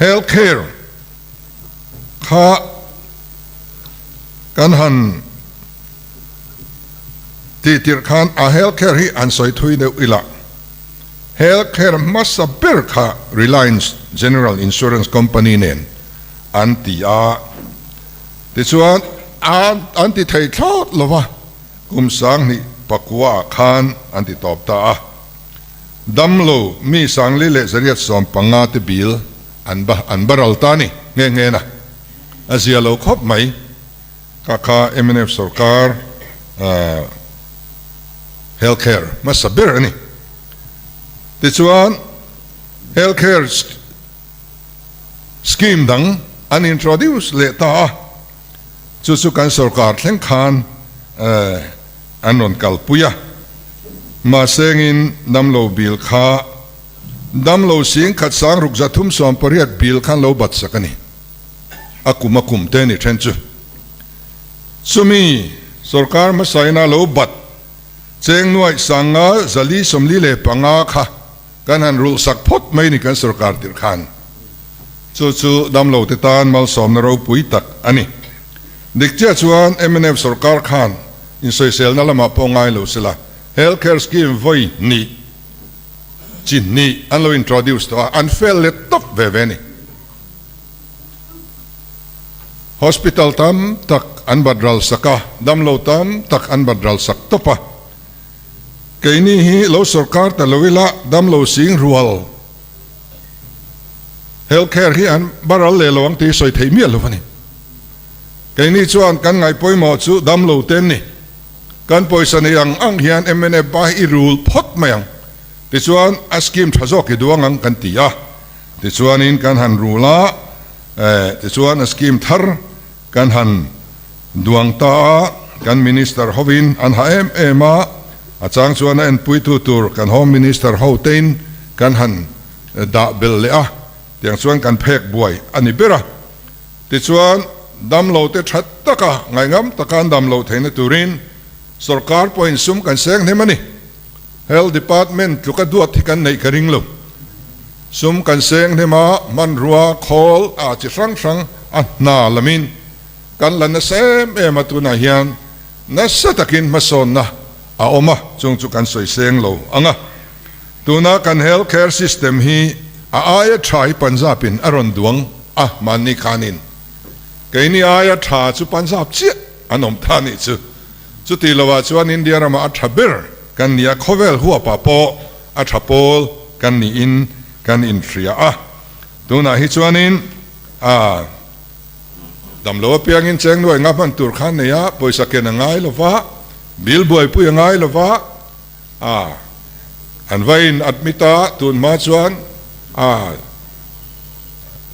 healthcare ข้ากันหันที่ที่ขันhealthcare ที่อันสอยทุยเดียวอีละ healthcare มัสเปอร์ค่ะ Reliance General Insurance Company เนี่ยอันที่ที่ส่วนอันที่ไทยทอดหรอวะกุมสังนี่ปักว่าขันอันที่ตอบตาดัมโลมีสังลิเลสเรียสอมปังงาติบิลอันบารัลตานี่เงี้ยนะอาเซียโลครบไหมข้าMNF สุรการhealthcare มาสับเบอร์นี่ที่ส่วน healthcare scheme ดังอัน introduce เลต้าจุดสุกันสุรการเล่งคาน อันนนกัลปุยะมาเซงินดำโลบิลข้าดำโลสิงขัดสางรุกจัตุมสอมปริยัดบิลขันโลบัดสักนี่อากุมาคุมเตนิเทนจูสุมีสุรการมาใส่นาโลบัดเจงหน่วยสังกาจลีสมลีเลปังอาค่ะกันหันรุลสักพดไม่นี่กันสุรการติรขันจู่ๆดำโลติตานมาสอมนรกปุยตักอันนี้เด็กเจ้าชวนMNFสุรการขันอินโซเซลนั่นละมาปองไงโลสิละ healthcare scheme ไว้นี่จินนี่อันเรา introduce ตัวอันเฟลเลตตบเวเวนี่ hospital ตามตักอันบัดรัลสักดำโลตามตักอันบัดรัลสักตบะเกนี่ฮีเราสุรการแต่ละเวลาดำโลสิงรัวล healthcare ฮีอันบัดรัลเลลวังที่สวยเทียมเมียลวะนี่เกนี่ชวนกันไงป่วยหมอจูดำโลเต็มนี่กันป่วยสันยังอังเฮียนMNFไปอีรูลพดมายังติชวนอาสกิมทศกิดวงังกันตีอ่ะติชวนอินกันหันรูละติชวนอาสกิมทาร์กันหันดวงตากันมินิสเตอร์ฮอวินอันหามาอาจารย์ชวนอันปุยตูตูร์กันโฮมมินิสเตอร์ฮาวเทนกันหันดาเบลเลอะเตียงชวนกันเพกบวยอันนี้เบระติชวนดำโลเตชัดตะกะไงงามตะการดำโลเทนตูรินสุรการพออินซุมกันเซงเทมันนี่ Health Department ทุกดวดที่กันในกระดิ่งลมซุมกันเซงเทมามันรัวคอลอาจจะสังอันนาละมินกันลันเซมมาตุนาเฮียนนัสตะกินมาสอนนะอาอมาจงจุกันสวยเซงโลอังะตุนากัน Healthcare System ฮีอายะชายปัญจาบินอรอนดวงมันนี่ขานินเกนี่อายะชาจุปัญจาบเจี๊ยอันอมทานิจุติลวาชวนอินเดียรามาอัชเบร์กันนี่โคเวลหัวปะโปอัชโปลกันนี่กันอินทรียตัวน่ะฮิชวนินดำโลเปียงอินเชงด้วยงับมันตุรขันเนี่ยป่วยสักเกนง่ายลวะบิลบวยปุยง่ายลวะอันไว้อัดมิตาตุนมาชวน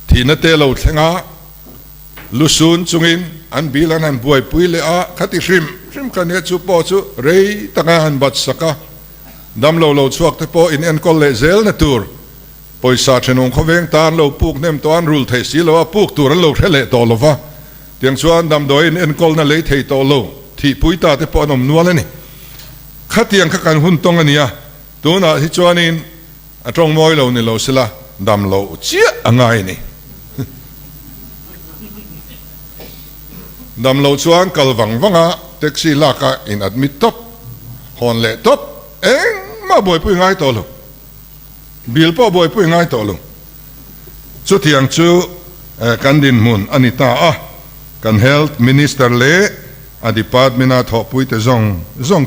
ที่นั่นเตลเอาเสงาลุซุนจุงินอันบิลันอันบวยปุยเลขัดริมกันเนี่ยจูปอจูเรย์ตั้งหันบัดสักดำโลชวกเทปอินเอ็นคอลเลเซลนตูร์ปอยสาเชนงเขาเวงตานโลปุกเนมตัวอันรูลเทสีโลว่าปุกตัวนั้นโลเทเลตอลวะเตียงชวนดำโดยอินเอ็นคอลนั่นเลยเทตอโลที่ปุยตาเทปอนมนัวเลยนี่ขัดเตียงขัดกันหุ่นตรงอันนี้ตัวน่ะที่ชวนอินตรงมอยโลนี่โลสิละดำโลเจี๊ยง่ายนี่ดำโลชวนกัลวังวังแท็กซี่ลากอินอัดมิตบฮอนเล่ตบมาบ่อยปุ้ยง่ายตัวลงบิลป้อบ่อยปุ้ยง่ายตัวลงชุดที่ยังชูกันดินมุนอันนี้ตากันเฮลท์มินิสเตอร์เล่อดีปัตมินาทอปุ้ยเตจง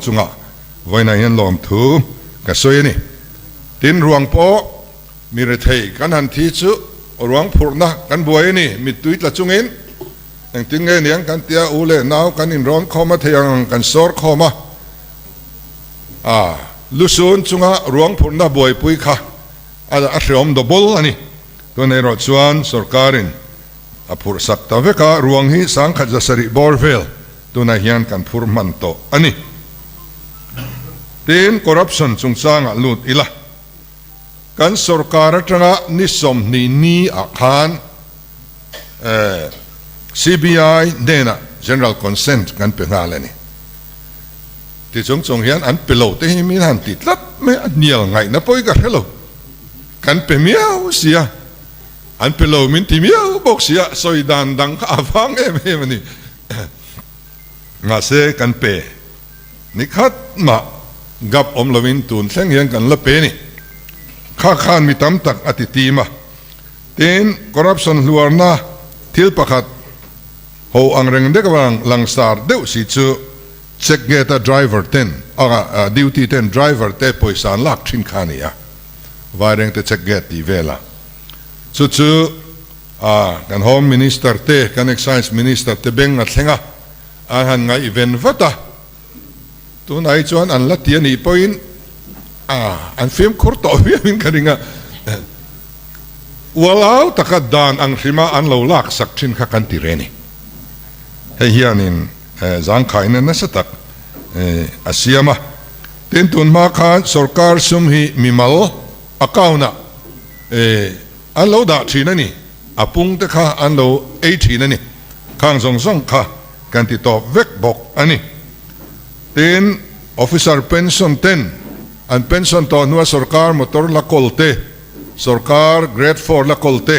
จุงไว้ในยันลมทูกระสวยนี่ดินรวงป้อมีเรทัยกันหันทีชูรวงผูกนะกันบ่อยนี่มีตุยละจุงอินอย่างที่เงี้ยเนี่ยกันเตียอูเล่นาวกันอินร้อนเข้ามาเทียงกันสอดเข้ามาลุซุนจุงะรวงพูนน่าบ่อยปุยค่ะอัศยมดบลอันนี้ตัวในรถชวนสุรการินพูดสักตะเวกรวงฮีสังขจสริบอร์เวลตัวในเฮียนกันพูดมันโตอันนี้ทีนคอร์รัปชันจุงสร้างลุดอีละกันสุรการจังะนิสมนีอาคารCBI เนี่ยนะ General Consent กันเป็นอะไรนี่ที่จงเห็นอันเปล่าแต่ให้มีหันติดลับไม่อันเนียลไงนะพ่อยกันเหรอกันเป็นเมียวเสียอันเปล่ามินที่เมียวบอกเสียสอยดันดังข้าฟังมันนี่งาเสกันเปนี่ขัดมากับอมลวินตูนเส้นเห็นกันละเปนี่ข้าขานมีตำตักอติตีมาเต็นคอร์รัปชันล้วนนะทิลประคัดโฮอังเริงเด็กวังลังสารเดวสิจูเช็คเกตdriver 10ดิวตี้10 driver เตปอยสานลักชินขานีวายเร่งเตเช็คเกตดีเวล่าจูกันโฮมมินิสเตอร์เตกันเอ็กไซส์มินิสเตอร์เตเบงอัดเซงหันไงอีเวนต์วัตตัวไหนชวนอันละเทียนี่พอยน์อันฟิล์มคุรต่อวิ่งกันยังว่าแล้วตะกัดดานอังสิมาอันเราลักสักชินขักันติเรนี่เฮียนินจังขายนั่นน่ะสัก อาเซียมาเต็นตุนมาคานสกรสุมฮีมิมัลอากาวนะอันเราด่าทีนั่นนี่อาปุงตะข้าอันเราทีนั่นนี่ข้างส่งข้ากันติดต่อเวกบอกอันนี้เต็นออฟฟิเซอร์เพนชั่นเต็นอันเพนชั่นตอนว่าสกรมอเตอร์ละโคลเตสกรเกรดฟอร์ละโคลเต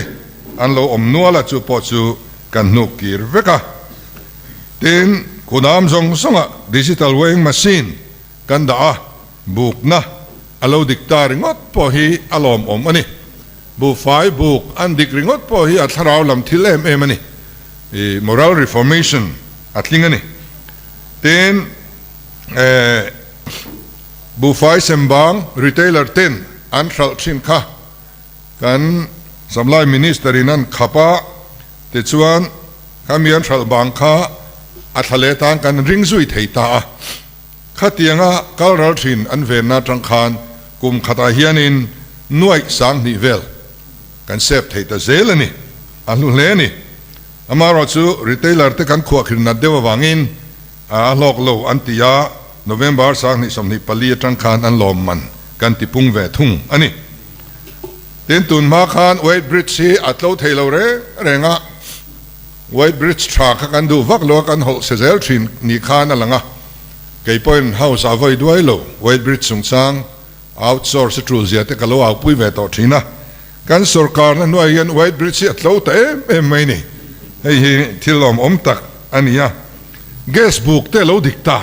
อันเรานัวละจูปอจูกันนุกีร์เวกะเต็นคุณามส่งดิจิทัลเวงมาชีนกันด่าบุกนะอันเราดิกตาริงอดพอฮีอารมณ์อันนี้บุกไฟบุกอันดิกริงอดพอฮีอัตราวลำทิเลมอันนี้moral reformation อัตลิงอันนี้เต็นบุกไฟเซมบังรีเทลเลอร์เต็นอันทรัลชินค่ะกันสำหรับมินิสเตอร์นั้นขับติดชวนขามีอันทรัลบังค่ะอัตเลตังกันริงซุยเทตาข้าเตียงกัลรัลชินอันเวนัจังคานกุมขัตาเฮียนินหน่วยสังนิเวลกันเซฟเทตาเซลนี่อันลุเลนี่อามาเราจูรีเทลเลอร์ที่กันขวบขึ้นนัดเดววังอินโลกโลอันติยาโนเวมบาร์สังนิสมนิปลีจังคานอันลมมันกันติพุงเวทุงอันนี้เต็นตุนมาคานเวทบริดซีอัตโลเทลเรเรงะไวท์บริดจ์ทรัคกันดูวักโลกันหกเซลชินนิคานั่นละงะเกี่ยเป็นเฮาส์เอาไว้ด้วยโลไวท์บริดจ์สงสารเอาท์ซอร์สทรูเซียแต่ก็โลเอาปุยเวต่อทีนะกันสุรการนั้นว่ายันไวท์บริดจ์อัตโลเตไม่นี่ไอ้ที่ลมตักอันนี้อะเกสบุกเตโลดิกตา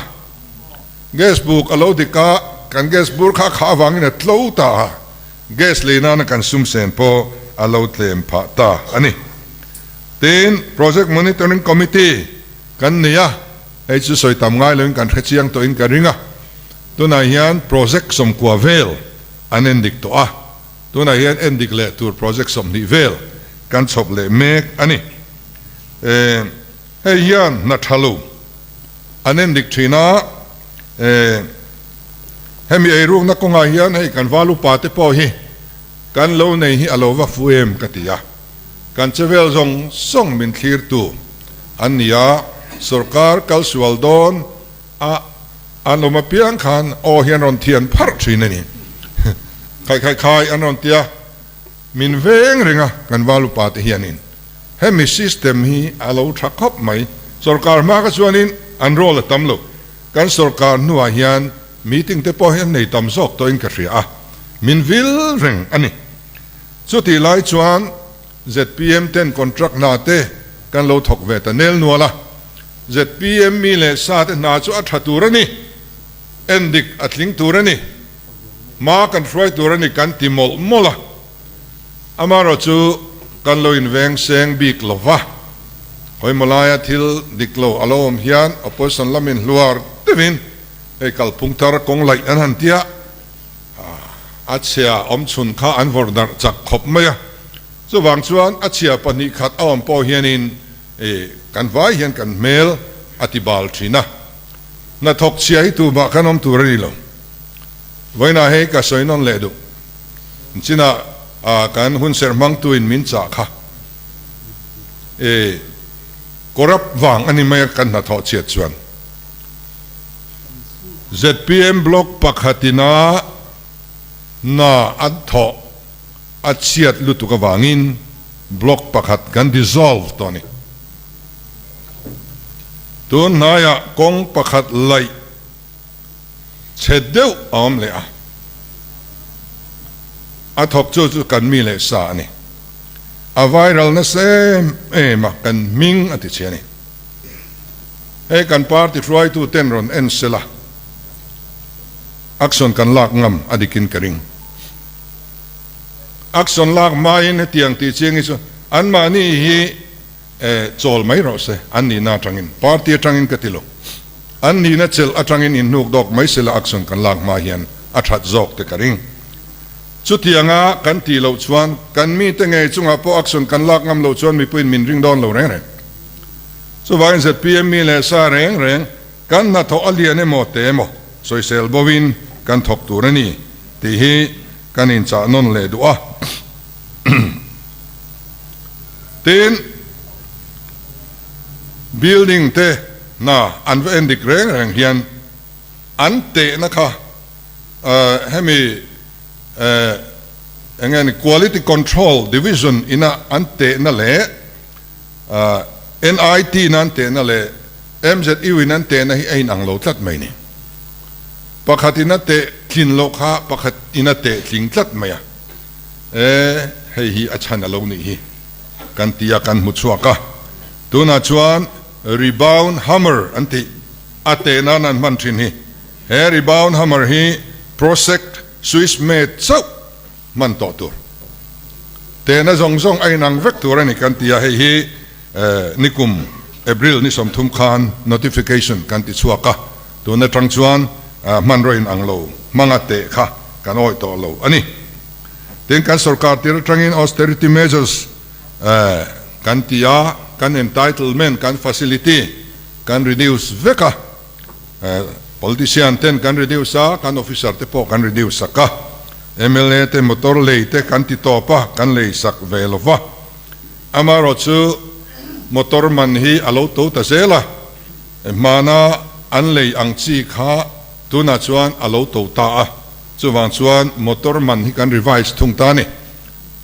เกสบุกอโลดิกากันเกสบุกข้าวังเนี่ยอัตโลตาเกสเลน่านักันซุ่มเซนโปอโลเตมพาตาอันนี้เต็น project monitoring committee กันเนี่ยไอ้จุดสวยทำง่ายเลยกันเชียงตัวอินกันริงอ่ะตัวนายยัน project สมกว่าเวลอันเอ็นดิกตัวตัวนายยันเอ็นดิกเลตัว project สมนิเวลกันชอบเลยเมกอันนี้ไอ้ยันนัทฮัลโลอันเอ็นดิกทีน่าให้มีไอ้รูปนักกงอายันให้กันวาลุปาเตปอฮีกันโลในฮีอโลวาฟูเอ็มกติยากันเชเวลส่งมินคีร์ตูอันนี้สุรการกัลสวลดอนอันลมาเปียงขันโอเฮียนรอนเทียนพักชีนี่ใครอันรอนเตียมินเวงเริงกันวาลุปาติเฮียนินให้มีซิสเต็มฮีอาลูทักขบไหมสุรการมากส่วนนี้อันโรลตั้มลุกันสุรการนัวเฮียนมีติ้งเตปอเฮียนในตั้มซอกตัวอินกระเสียมินวิลเริงอันนี้สุดที่ไล่ชวน ZPM 10 contract นาเตกันเราถกเวทเนลนัวละ ZPM มีเลสาเตนาจูอัฐตูรนี่เอ็นดิกอัฐลิงตูรนี่มากันฟรอยตูรนี่กันติมอลมอละอามาเราจูกันเราอินเวงเซงบีกลวะหอยมาลายทิลดิกโลอารมณ์ฮิอันอโปสันลามินลัวร์เตวินไอ้กัลพุงทารกงไหลอันหันเตียอาเซียอมชุนข้าอันวอร์ดักจักขบไหมส่วนบางส่วนอาเซียปนิขัดอ้อมปอเฮียนินกันไว้เฮียนกันเมลอธิบาลทีนะน่าทกเชียให้ตัวบ้ากันอมตัวรีลงไว้น่าให้กับสวยนนเลดูจิน่ากันหุ่นเสรมังตัวอินมินจากค่ะกรับวางอันนี้ไม่กันน่าทอเชียส่วน ZPM บล็อกปักหัตินาน่าอัดทออาเชียดลุตุกวางินบล็อกปักหัดกัน dissolve ตอนนี้ตัวนายกงปักหัดไลเฉดเดียวอมเลยอาทบจูกันมีเลยสานี่อาไวรัลนั่นเซมมากันมิงอติเชนี่กันปาร์ตี้ฟลอยตูเต้นรอนเอ็นเซล่าอักษรกันลากงำอดีกินกระริงอักษรลากมาอินเตียงตีเชียงอิสุอันมานี่ฮีโจลไม่รอเสอันนี้น่าจังอินปาร์ตี้จังอินกติโลอันนี้น่าเชลอัจังอินอินนุกดอกไม่เสละอักษรกันลากมาเฮียนอัชัดจอกเตกระริงสุดที่ยังกันตีเหล่าชวนกันมีแต่ไงจุงอาพออักษรกันลากงำเหล่าชวนมีปืนมินริงดอนเหล่าแรงสุวรรณเสร็จพีเอ็มมีเลสาแรงกันน่าทออัลเลียนโมเตโมสวยเซลบวินกันทบตัวนี่ที่ฮีกันอินจ่านนเลดูตีน building เตน่าอันเวนดิกแรงเฮียน อันเตะนะคะให้มีquality control division อินะอันเตะนั่นแหละNIT นั่นเตะนั่นแหละ MZE นั่นเตะนั่นไอ้หนังโลตัดไม่นี่ปกตินั่นเตะกินโลกะปกตินั่นเตะกินตัดไม่ให้ฮีอาจารย์เรานี่กันตียกันมุดชัวกะตัวน่าชวน rebound hammer อันที่อัตเตนันมันทินฮีrebound hammer ฮี prosect Swiss made เจ้ามันต่อตัวแต่น่าจงไอ้นางเวกตัวนี่กันตียให้ฮีนิคุมApril นี่สมทุมคาน notification กันติดชัวกะตัวนั้นจังชวนมันรอยอังโลมังอัตเตะค่ะกันอ้อยต่อโลอันนี้ถึงการสุรการที่เราจังอิน austerity measures กันที่ยากัน entitlement กัน facility กัน reduce เวกะpolitician เต็นกัน reduce กัน officer เตปอกัน reduce สักะ MLA เต motor เลยเตกันที่ต่อปะกันเลยสักเวลวะอามารอชู motor มันฮีอโลตัวตะเซละมานาอันเลยอังชีขาตัวน่าชวนอโลตัวตาส่วนชวนมอเตอร์มันที่กันรีไวซ์ทุ่งตานี่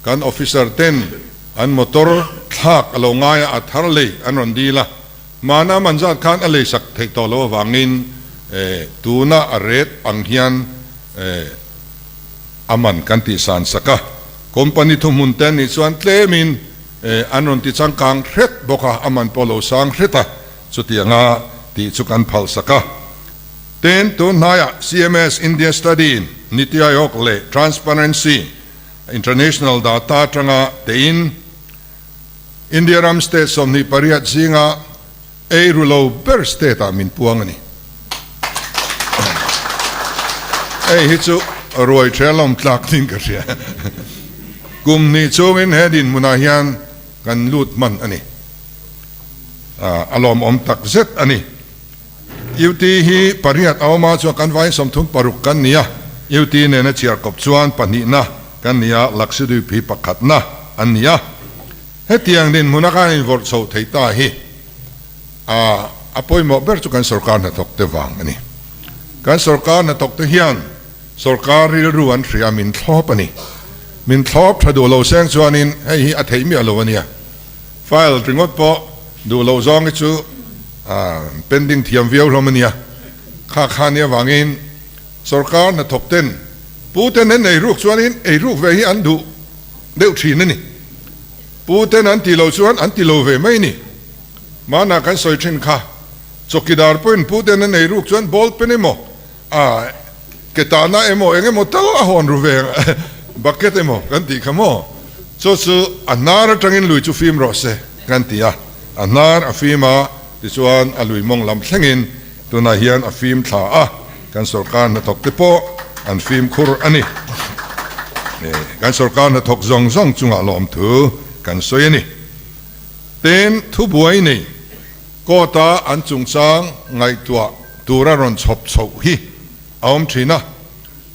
กันออฟฟิเซอร์เต้นอันมอเตอร์ทักอโลง่ายอัฐารเลยอันรันดีละมานามันจัดการอะไรสักเทคโตโลวางินตัวน่าอเรศอังเฮียนอามันกันติสานสักคอมพานีทุ่มมุนเต้นนี่ส่วนเคลมินอันรันติจังกังเร็ดบอกว่าอามันโปโลสังเร็ดสุดที่งาที่สุกันพัลสักเต้นตัวนาย CMS India Study นิติอายกเล Transparency International Data จังเต้น India Ram State สมนิปริยัติสิงะรุโลเบอร์สเตตามินพวงนี่ฮิจูรวยเชลอมตลักทิ้งกันเสียกลุ่มนี้โจวินเฮดินมุนาฮิยันกันลูดมันอันนี้อารมณ์อมตักเซตอันนี้ยูทีฮีปริยัติเอามาชวนกันไว้สมทุนปรุกกันเนี่ยยูทีเนี่ยนะเชียร์กับชวนปนินะกันเนี่ยหลักสุดพิปักขัดนะอันเนี่ยเฮตียงดินมุนักอินวอร์โซเทต้าฮีอภัยหมอเบิร์ตุกันสุรการนัตกเตวังอันนี้กันสุรการนัตกเทียนสุรการริรุวันเสียมินทอปอันนี้มินทอปถ้าดูเราเส้นชวนินให้ฮีอัฐิมีอะไรวะเนี่ยไฟล์ถึงว่าพอดูเราจองก็ชูเป็นดิ่งเทียมวิวโรมาเนียข้าเนี่ยวางอินสุรการนัตกเต้นปูเต้นนั้นไอ้รูปชวนินไอ้รูปเวฮีอันดูเดือดทีนั่นนี่ปูเต้นอันที่เราชวนอันที่เราเวไม่นี่มานากันสอยชินค่ะสกิดาร์ปุ่นพูดในในรูปชวนบอลเป็นเอโมเกตานาเอโมเองเอโมตลอดหอนรูเวงบักเก็ตเอโมกันตีขโมสู้อันนาร์จังอินลุยจูฟิล์มรอเซกันตีอันนาร์ฟิล์มาที่ชวนอลุยมองลำเส้นตัวนาเฮียนฟิล์มท่ากันสุรการนัตกเตโปอันฟิล์มคุรอันนี้กันสุรการนัตกจงจุงอารมณ์ถือกันสวยนี่เต้นทุบวยนี่ก็ตาอันจุงสังไงตัวรอนชบโซฮีอมทีนะ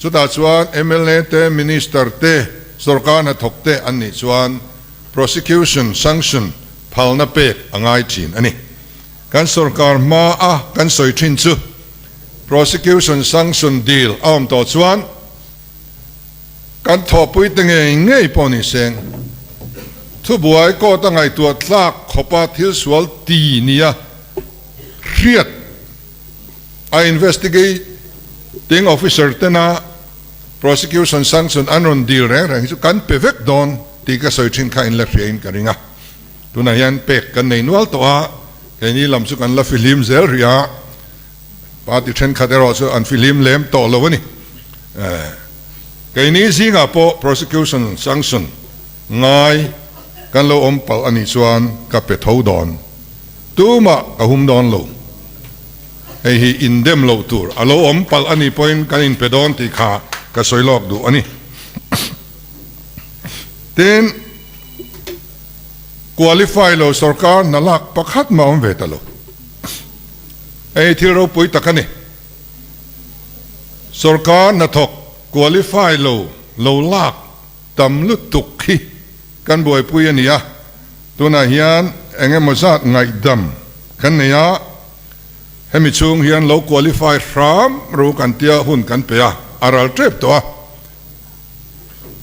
สุดท้ายชวน MLA เตมินิสเตอร์เตสุรการนัตกเตอันนี้ชวน prosecution sanction พัลนับเป็กอังไงจีนอันนี้กันสุรการมากันสอยชินซู prosecution sanction deal อมต่อชวนกันทอปุยตั้งไงปอนิเซงทุบวยก็ตั้งไงตัวทากขบาทิลสวลตีเนี่ยเครียดinvestigating officer เตนะ prosecution sanction อันนั้นดีแรงๆกันเปเวกดอนตีก็สอยชินข้าอินเล็กเรียนกันริงตัวนั้นยันเป็กกันในนัวตัวแค่นี้ลำสุกันละฟิลิมเซลเรียปาติเชนคาเดรอสอันฟิลิมเล่มโตแล้ววะนี่แค่นี้สิงะโป prosecution sanction ง่ายกันเราอมปัลอันนี้ส่วนกับเป็ดหูดอนตัวมากับหุ่มดอนเราไอ้อินเดมเราตัวเราอมปัลอันนี้พอยกันอินเป็ดดอนที่ขาก็สวยลอกดูอันนี้เต้นคุริฟายเราสุรการนั่นลักปักขัดมาอมเวทเราไอ้ที่เราปุยตะกันนี่สุรการนั่นถกคุริฟายเราลักตำลุตุกขี้กันบ่อยปุยนี่ตัวนาฮิยันเองมาซาดไงดำกันเนี่ย ให้มีช่วงเฮียนเราคุริฟายพร้อมรู้กันเตียหุ่นกันเปียอารัลเทปตัว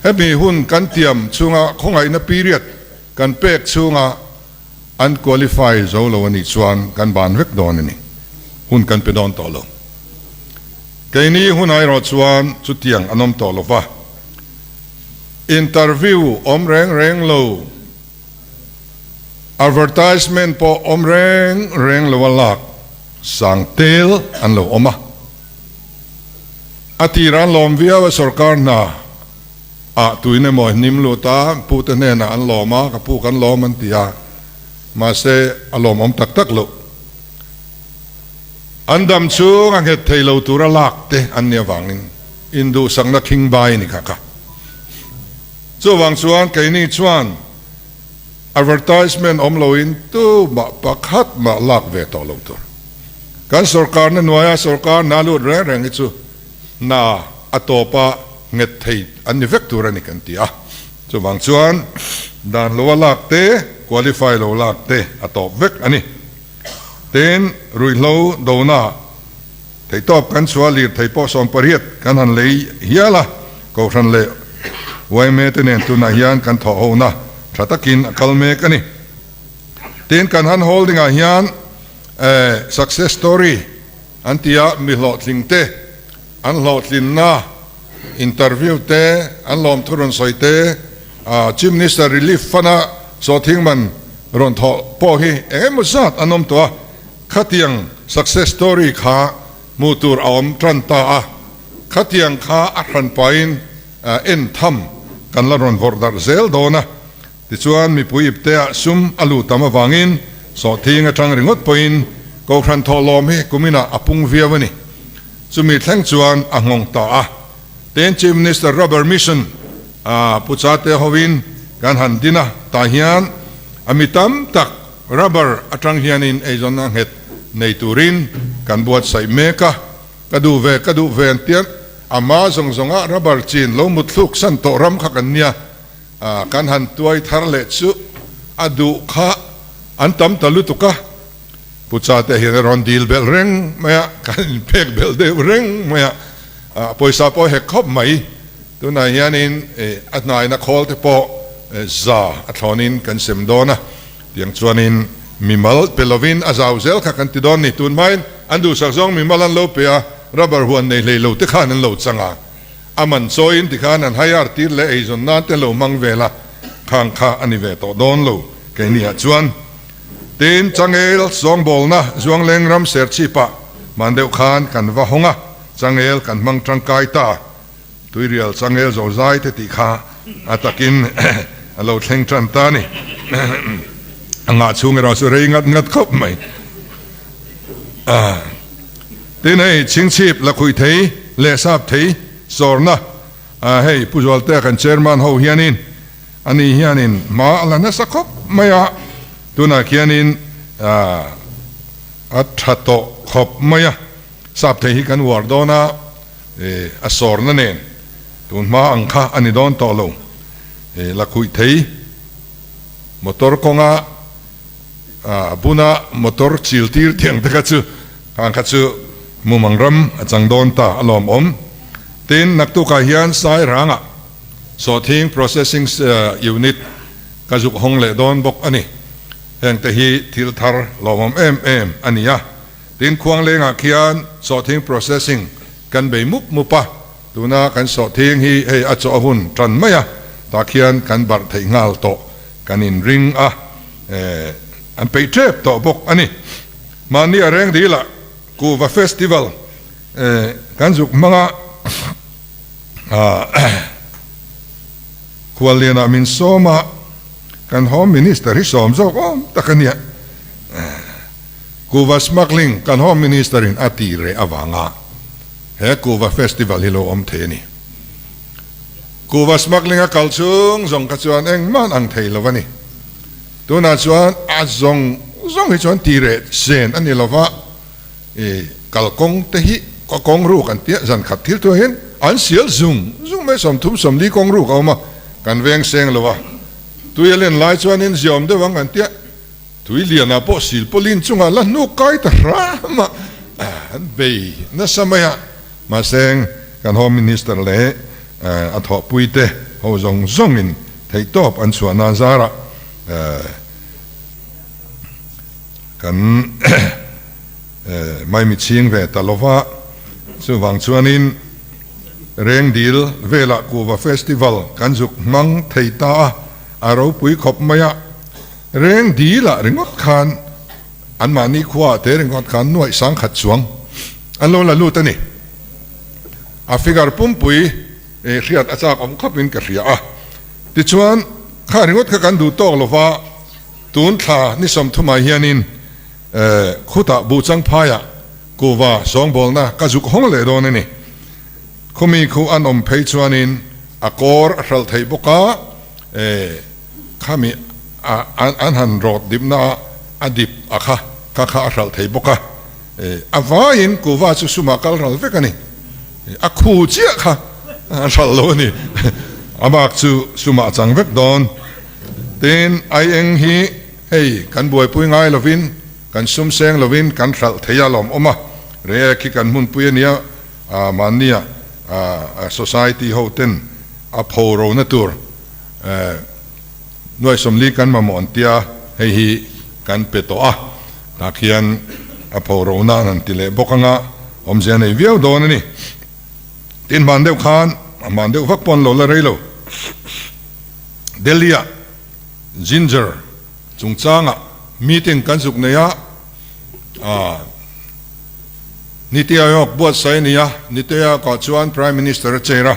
ให้มีหุ่นกันเตรียมช่วงของไอ้นับปีเรียดกันเป๊กช่วงอันคุริฟายโจลวันนี้ชวนกันบานเวกโดนนี่หุ่นกันไปโดนต่อลงแค่นี้หุ่นไอ้รอชวนสุดเตียงอนมต่อลงว่าอินเตอร์วิวอมแรงโล advertisement พออมแรงโลวันลักสังเตลอันโลอมาอาทิรันลมวิวสรการนาตุยเนมอยนิมโลตาพูดเนน่ะอันโลมากับพูกันโลมันตียามาเสอารมณ์อมตักโลอันดำชูงังเหตุเทโลตุระลักเตอันเนียวังอินดูสังนักคิงบายนี่ค่ะส่วนวังส่วนไก่นี่ส่วน advertisement อมโลอินตูมาปักฮัดมาลักเวทอโลตัวการสรการนั้นว่าสรการนาลุดแรงอิจูนาอัตโตปะเงตไทยอันนี้เวกตัวนี่กันตีอ่ะส่วนบางส่วนด้านโลลักเตคุริฟายโลลักเตอัตโตเวกอันนี้เต้นรุยโลโดนาไทยตอบกันสวาลีไทยพอสอนปริยัติกันหันเลยเฮียละก็ทันเลยไว้เมตเนนตุนาฮิยันกันทอโอนะชัตกินกัลเมกันนี่เต้นกันหันโฮลดิ้งอาฮิยันsuccess story อันที่ยามีหลอดลิงเตอันหลอดลินนาอินเตอร์วิวเตอันลอมทุรนสอยเตจิมนิสต์รีลีฟฟันะสอทิ้งมันรอนทอพอฮีมุสัตอันนมตัวขัดยัง success story ขามูตูร์ออมทรันตาขัดยังขาอัครันไปน์เอ็นทัมกันละรอนวอร์ดาร์เซลโดนะที่ชวนมีผู้อิบเตะซุมอลูตามวังอินสอทิ้งจังริงอดไปน์ก็ครันทอลอมให้กุมินาอพุงเวียวันนี้ซุมีแท่งชวนอ่างงตาเต็นจิมนิสต์รับเบอร์มิชชั่นผู้ชาเตฮวินกันหันดินะตาฮิยันอามิตัมตักรับเบอร์อัตรังฮิยันินเอจอนังเหตุในตูรินกันบวชใส่เมกะกระดูเวเตียนอามาส่งรับเบอร์จีนลงมุดลุกสันโตรัมขกันเนี่ยกันหันตัวทาร์เลชุอดูข้าอันตัมตะลุตุกะผู้ชาเตฮินรอนดีลเบลเร่งไม่กันเพกเบลเดเร่งไม่ปอยซาปอยเฮคบไหมตัวนายยันอัตนายนักฮอลเตปอซาอัตลอนินกันเซมโดนะเตียงชวนินมีมัลเปลวินอาซาวเซลขันติดอนนี่ตุนไม่อันดูสักซองมีมัลันโลเปียรับบัรฮวนในเลโลติขานันโลจังอามันโซอินติขานันไฮอาร์ติเลไอซอนนาเตโลมังเวลาข้างข้าอันนี้เวตโดนโลแค่นี้ชวนตีนจังเอลสองบอลนะจวงเลงรำเสียชีปะมันเดียวขานกันว่าหงะจังเอลกันมังจังไกตาตุยเรียลจังเอลโจใจเตติขาอาตะกินเราเทงจันตานี่งาช่วงเราสุริงัดคบไหมตีนให้ชิงชีพละคุยเทยเลสาบเทยสอนนะให้ผู้จวลเตะกันเชอร์มันเขาเฮียนินอันนี้เฮียนินมาอะไรนะสักคบไม่ตัวนักเฮียนินอัตโตคบไม่ทราบเทหิกันวอร์ดนะสอนนั่นเองตัวมาอังคาอันนี้โดนต่อลงละคุยเทยมอเตอร์กงบุญมอเตอร์ชิลตีร์เทียงตะกัดข้างกัดมุมังรำจังโดนตาอารมณ์ตีนนักตุกาฮิยันสายร่างสอทิ้ง processing unit กระจุกห้องเล่โดนบกอันนี้แห่งแต่ฮีทิลทาร์ลอมอันนี้ตีนควงเลงอาคิยันสอทิ้ง processing กันใบมุปะตัวน่ากันสอทิ้งฮีอัจฉริยจันไม่ตาคิยันกันบัดไทยงาลโตกันอินริงอันไปเทปต่อบกอันนี้มาเนี่ยแรงดีละกูว่าเฟสติวัลกันจุกมังควรเรียนมินโซมากันโฮมมินิสเตอร์ฮิสอมโซกตะกันเนี่ยกูว่าสมัคลิงกันโฮมมินิสเตอร์อินอาตีเรอวังเฮกูว่าเฟสติวัลฮิโลอมเทนีกูว่าสมัคลิงกัลซุงส่งกัจจวนเองมันอังเทลวันนี้ตัวนั้นชวนอาส่งให้ชวนตีเรเซนอันนี้เราว่ากัลกงเตหิก็กงรูกันเตี้ยจันขัดทิลตัวเห็นอันเสียซุงไม่สมทุบสมดีกงรูเอามากันเวงเซงเราว่าตัวเล่นไล่ชวนนินยอมได้วังกันเตี้ยตัวเลียนอาโปสิลปลินจุงอะไรนุกไก่ตระมา เบยนั่นสมัยมาเซงกันโฮมมินิสเตอร์เล่อัฐปุยเตเขาจงอินไทยตอบอันส่วนนาซาระกันไม่มีชิงเวตลว่าสุวังชวนินเร่งดีลเวลากูว่าเฟสติวัลกันจุกมังไทยตาอารมณ์ปุยขบมายะเร่งดีละเร่งงดขานอันมานี่ขวาเตเร่งงดขานหน่วยสังขัดสวงอันโลละลูตนี่อาฟิกาปุ่มปุยเรียดอาจารย์อมขับวินกระเรียติชวนข้าเร่งงดกันดูโตลว่าตูนท่านิสมทุมาเฮียนินขุตาบูจังพายะกูว่าสองบอลนะกระจุกห้องเลยโดนนี่คุมีคูอันอมเพชวานินอากอร์รัลไทยบุกะข้ามีอันหันรอดดิบนาอดิบอะค่ะข้ารัลไทยบุกะอาวายินกูว่าสุมาคัลรัลเวกันนี่อาคูเจียค่ะรัลโลนี่อาบักสุมาจังเวกโดนเต็นไอเองฮีเฮ้ยกันบวยปุยง่ายลวินกันซุ่มเซงลวินกันรัลไทยลอมอมาเรียกกันมุนปุยเนียมันเนียsociety เขาเต้นอพอโรนตัวหน่วยสมลีกันมาหมอนเตียให้ฮีกันเปตัวตาเขียนอพอโรนานันติเลบกงะอมเจนในวิวโดนนี่ตินมันเดียวขานมันเดียวฟักปนโลละเรโลเดลียจินเจอร์จงจ้างอ่ะมีติ้งกันสุกเนียนิติอายกบวชใส่เนี่ยนิติอายกก็ชวน Prime Minister เจระ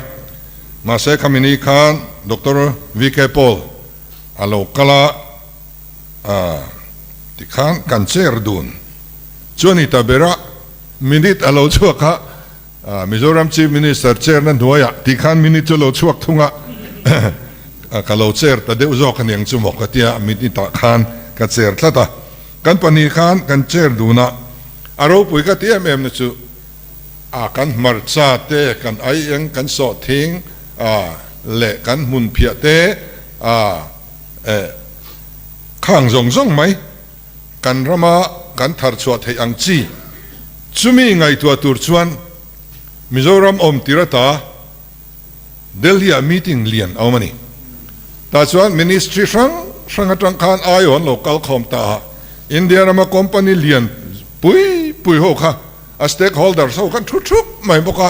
มาเสกมินีคานดร.วิเคปอลอาโลกละที่คานกันเจรดูนชวนนิตาเบระมินิตอาโลชัวค่ะมิโซรัม Chief Minister เจรนั้นด้วยอ่ะที่คานมินิตโลชัวทุ่งอ่ะกาโลเจรแต่เดี๋ยวจอกันยังจุมอกกันที่มินิตาคานกันเจรละตากันปนีคานกันเจรดูนะอารมณ์ปุยก็เตี้ยเอ็มนะจูกันมาร์ซาเตกันไอเองกันสอดทิ้งเละกันมุนเพียเตข้างส่งไหมกันรามากันทาร์ชวดให้อังจีจุมีไงตัวตูร์ชวนมิโซรัมอมติระตาเดลียมีติ้งเลียนเอามานี่ตาชวนมินิสทรีสังจังคานอายุนโลกาลคอมตาอินเดียรามาคอมพานีเลียนปุยโฮค่ะสเต็กโฮลเดอร์เขากันทุกไม่บอกว่า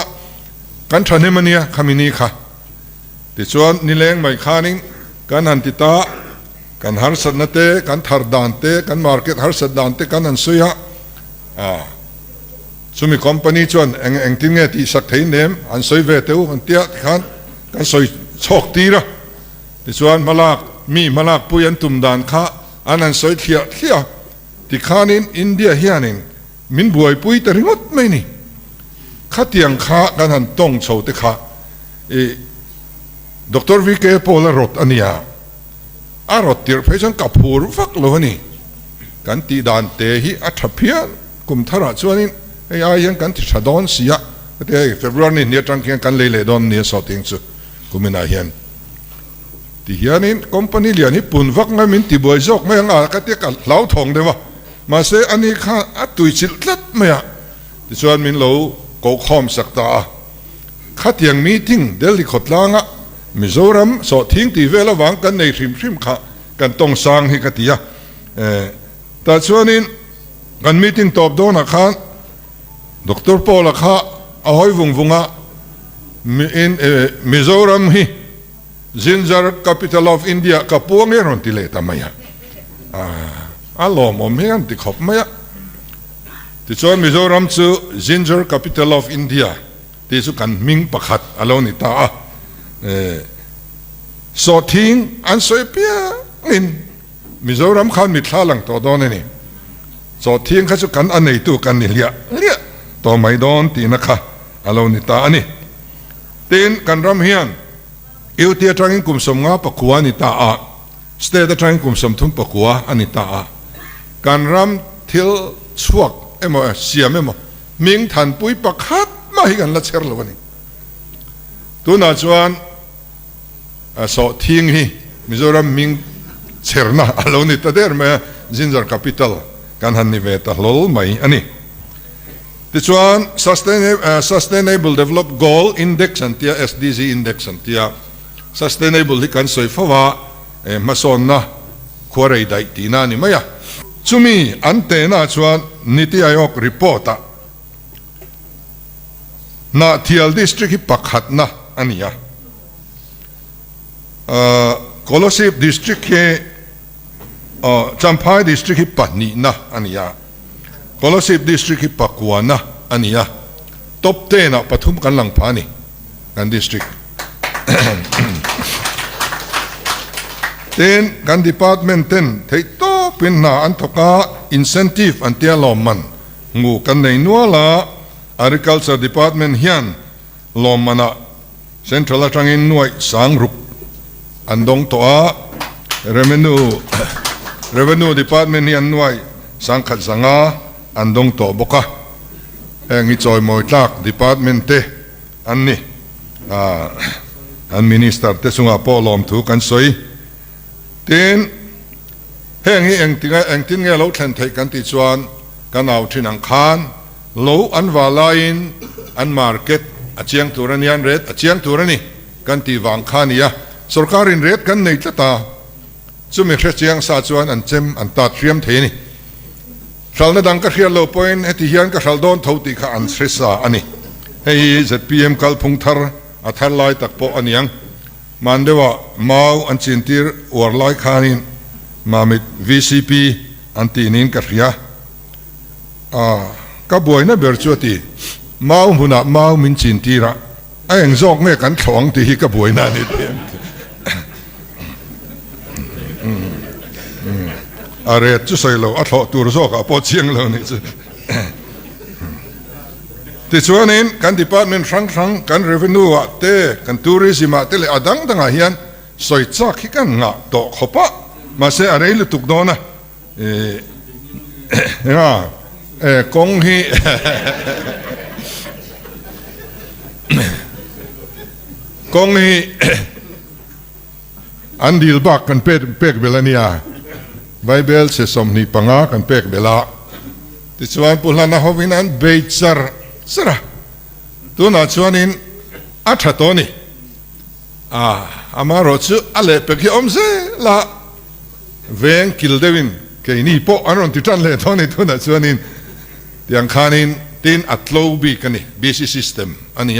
กันทันเฮมันเนี่ยคำนี้ค่ะที่ส่วนนิเลงไม่ขานิงกันหันติตากันหาสัตนเตกันทาร์ดานเตกันมาร์เก็ตหาสัตดานเตกันหันสุยะสุมีคอมพานีชวนเองทิ้งเงี้ยที่สักทีเนมอันสุยเวเตวอันเตียกันสุยโชคตีระที่ส่วนมาลากปุยันตุมดานค่ะอันนั้นสุยเทียที่ขานินอินเดียเฮียนินมินบวยปุยแต่ริงดไม่นี่ข้าเตียงข้ากันหันต้องโชว์แต่ข้าดร.วิเคปอลรถอันนี้รถที่เพชรกับผูรฟักโลนี่กันตีดานเตหิอัฐเพียกุมทาราชวนินไอ้ยังกันที่ชาดอนเสียแต่เฟบรุนี่เนี่ยจังเกียงกันเลยดอนเนี่ยสอดทิ้งสุกุมินาเฮียนที่เฮียนินคอมพานีเลียนี่ปุ่นฟักงั้นมินตีบวยจอกไม่ยังก็เตียกันเหลาทองเดียวมาเสอันนี้ข้าตุยจิตลัดไหมอ่ะที่ส่วนมินเราโกคอมสักตาข้าเตียงมีทิ้งเดลิขดลางอ่ะมิโซรัมสอดทิ้งตีเวลาวังกันในริมข้ากันต้องสร้างให้กันตีอ่ะแต่ส่วนนี้กันมีทิ้งตอบโดนอ่ะข้าดร.ปอลข้าเอาให้วงอ่ะมิโซรัมฮีจินจาร์ capital of India กับพวกนี้รอนติเลตามายะอารมณ์ผมเห็นที่ขบไม่ที่ส่วนมิโซรัมชื่อ Ginger Capital of India ที่สุกันมิงประคัดอารมณ์นี่ตาสอดทิ้งอันสวยเปียนินมิโซรัมขันมิท่าหลังตัวโดนนี่สอดทิ้งข้าสุกันอันไหนตัวกันนี่เลี้ยตัวไม่โดนตีนะคะอารมณ์นี่ตาอันนี้ตีนกันรำเฮียนอิวเตียทางกุมสมงาปะขวานี่ตาสเตตทางกุมสมทุมปะขวาอันนี้ตาการรำทิลชวกเสียไม่หมดมิงทันปุยประคัดมาให้กันละเชิญเลยวันนี้ตัวน่าชวนสอทิ้งฮีมิโซรัมมิงเชิญนะอารมณ์นี่ตัดเดิมจินจาร์ capital การหันนิเวศหลอลไม่อันนี้ ติชวน sustainable develop goal index อันที่ SDG index อันที่ sustainable ที่กันสวยฟ้ามาสอนนะขวารีได้ตีน่านี่ไหมอะชุมีอันเตน่าชวนนิติอายกรีพอร์ตน่าเที่ยวดิสตริกที่ปักหัดนะอันนี้โคลสิบดิสตริกจำพายดิสตริกที่ปัดนี่นะอันนี้โคลสิบดิสตริกที่ปักวานะอันนี้ท็อป10นะปฐุมกันหลังพานี่กันดิสตริกเต้นกันดีพาร์ตเมนต์เต้นที่โตเป็นหน้าอันทกาอินเซนティブอันเตียลอมมันงูกันในนัวละ agriculture department เฮียนลอมมันอะเซ็นทรัลจังอินหน่วยสังรุกอันดงตัว revenue department เฮียนหน่วยสังขัดสังอาอันดงตัวบกะงี้จอยมวยลัก department เตอันนี้อัน minister เตสุงอาปอลอมถูกกันสวยเต้นเฮงเองติงเงาเราทันไทยกันติจวนกันเอาที่นังคานโลอันวาลาอินอันมาร์เก็ตอาเจียงตัวนี้อันเรดอาเจียงตัวนี้กันติวังคานียสุรการินเรดกันในตาจุ่มเอเชียงซาจวนอันเจมอันตัดเทียมเทนี่ชัลนัดังก็เขียนโลปอยน์เอติฮิอันก็ชัลโดนทุติข้าอันเสษาอันนี้เฮ้ย ZPM กัลพุงทาร์อัฐลายตักโปอันยังมันเดว่ามาอันจินตีร์วอร์ลอยคานินมามิด VCP อันตีนินกับเรียก็บ่อยนะเบอร์ชัวตีมาหุ่นมามินจินตีระไอ้ยังซอกเนี่ยกันท้องตีก็บ่อยนั่นนี่เองอะไรจะใส่เราอัฐตัวซอกอ่ะพอเชียงเรานี่จะติดส่วนนี้กันดีพาร์ตเมนต์ทั้งกัน revenue อ่ะเต้กัน tourism อ่ะเต้เลยอดังตั้งเฮียนสวยจักกันงะโตขบะมาเสียอะไรลุตุกโดนะกงฮีกงฮีอันดีลบักกันเป็กเบลานียไบเบิลเสสมนีปังอากันเป็กเบลาติดส่วนปุลานะฮวินันเบย์ซาร์สระตัวน่าชวนินอัฐตัวนี้อามาโรชุอะไรเปิกอมเซละเวงกิลเดวินแค่นี้พออันนั้นติดจันเลยตัวนี้ตัวน่าชวนินยังขานินตินอัตโลบีกันนี่บีซีซิสเต็มอันนี้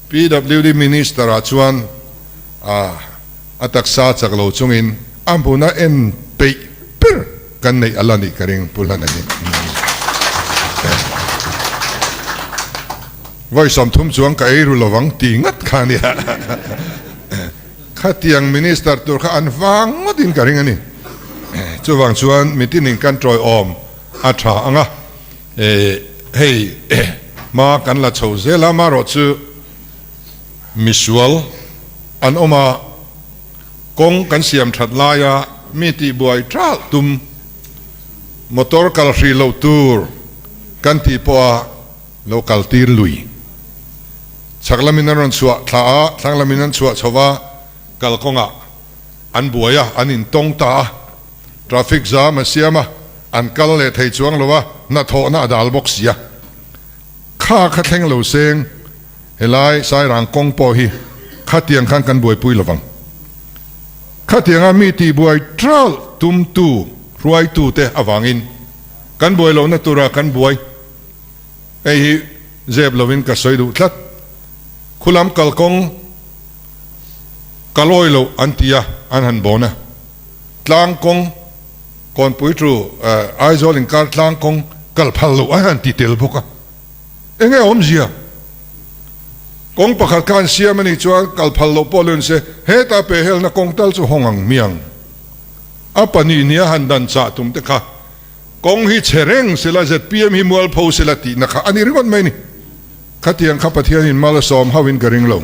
PWD Minister อาชวนอัตักษาจากเราจงอินอัมพุนาเอ็นเปเปอร์กันในอัลลานี่กระเรงปุลานะนี่ว่าสมทุมจวงกับไอ้รุลวังตีงัดขานี่ข้าเตียงมินิสเตอร์ตัวข้าอันฟังงดินกระเรงนี่จวงชวนมิติหนึ่งกันจอยออมอาชาอ่ะเฮ้ยมากันละโชเซลามารอชูมิสวลอันออกมากงกันเสียมถัดลายมิติบวยทรัลตุมมอเตอร์คัลฟรีโลตูร์กันที่ปัวโลคัลตีร์ลุยสักละมินันชัวสักละมินันชัวชาวกัลกงอันบวยอันอินตงตาทราฟิกจามาเสียมาอันกัลเลทให้จวงหรือว่านาโทนาดาลบ็อกเสียข้าขัดแทงเหลวเซงเฮลัยสายรังกงปอฮีข้าเตียงข้างกันบวยปุยระวังข้าเตียงมีตีบวยทรัลตุมตูรวยตูเตอวังอินกันบวยเหล่านัตุระกันบวยไอ้เจ็บเหล่าวินก็สวยดูทัดคุลามกัลกงกัลอยเหล่าอันตียอันหันโบนะตลางกงก่อนปุยทรูไอโซลินการตลางกงกัลพัลเหล่าอันหันตีเตลบุกะเอ็งไงอมเสียกงประคัดการเสียมันอีจวนกัลพัลเหล่าพอลุนเสเฮตาเปเฮลนักกงตัลสุหงังเมียงอัปนีเนี่ยหันดันจ่าตุมเตค่ะกงฮิเชเรงเสลาเจ็ดพีเอ็มฮิมัวลโพเสลาตีนะคะอันนี้ริวันไหมนี่ขัดยังขับปะเทียนินมาลสอมฮาวินกระริงลง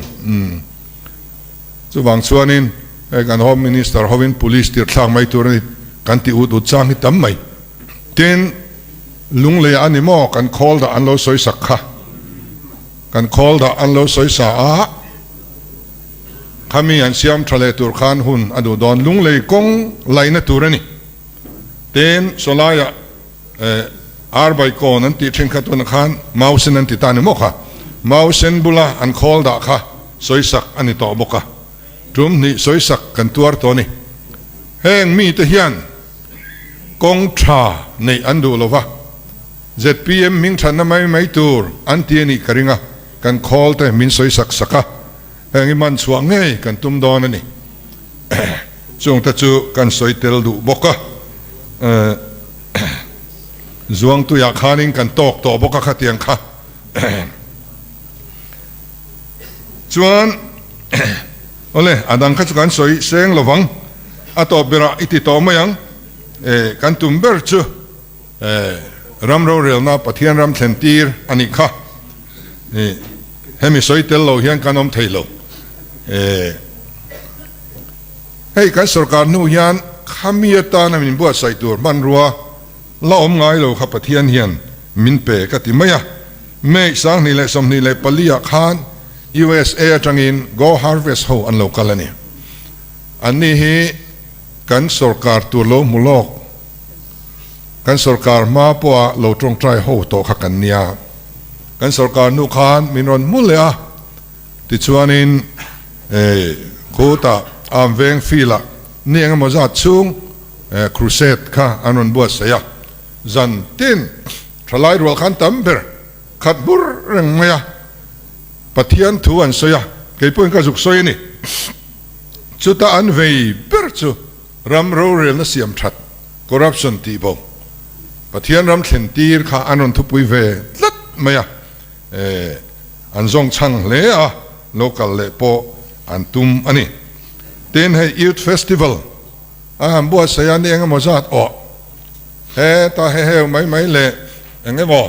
ส่วนส่วนนี้การโฮมมินิสเตอร์ฮาวินพุลิสที่ทางไม่ตัวนี้กันที่อุดจางที่ทำไม่เต็นลุงเลยอันนี้มอกันคอลดอันเราสวยสักค่ะกันคอลดอันเราสวยสะอาดขามีอันเสียมทะเลตุรคานหุ่นอดูดอนลุงเลยกงไหลนตัวนี้เต็นโซลาย ใบก่อนนั้นติดเชิงขัดตัวนักขันเมาเส้นนั้นติดตานุโมค่ะเมาเส้นบุลาอันคอลด่าค่ะสวยสักอันนี้ต่อบกค่ะจุ่มนี่สวยสักกันตัวตัวนี้แห่งมีตะเฮียนกงชาในอันดูโลวะ ZPM มิงฉันนั้นไม่ตัวอันที่นี่กริงะกันคอลแต่มินสวยสักสักค่ะแห่งมันสว่างไงกันตุ้มดอนนี่จงตะจูกันสวยเตลดูบกค่ะจวงตัวอยากขานิงกันตอกต่อบกขัดยังค่ะจวนโอเลอดังขัดกันสวยเสียงระวังอัตบระอิติโตมายังกันตุ่มเบอร์จูรำเราเรียลนาปะเทียนรำเซนตีร์อันนี้ค่ะเฮมิสวยเตลโลเฮียนกันอมเทโลให้กันสุรการนูยันขามีตานะมินบัวใส่ตัวมันรัวละอมง่ายโลขับปะเทียนเฮียนมินเปกติมายะไม่สังนี่เลยสมนี่เลยปลียาคาน USA จังอิน Go Harvest Ho อันโลกาลนี่อันนี้ฮีกันสุรการตัวโลมุลกกันสุรการมาปัวโลตรงใจโฮโตขักันเนียกันสุรการนุคานมินรอนมุลเลยติดชวนินโคตาอามเวงฟีละนี่ยังมาจัดซุงครูเซตค่ะอันนั้นบัวเสียจันตินทลายรัวขันตัมเบอร์ขัดบุรเร่งเมียปะเทียนทวนเสียเกี่ยปุ่นก็จุกซอยนี่จุดตาอันเวย์เบอร์จูรำโรเรลนเสียมชัดคอร์รัปชันตีบงปะเทียนรำเข็นตีร์ค่ะอันนั้นทุบวิเวลัดเมียอันทรงช่างเล่อะโลกาลเล่ปออันตุมอันนี้เต้นให้ยูทเฟสติวัลบัวเสียนี่เองก็มาจัดอ๋อตาเฮไม่เละเองก็บอก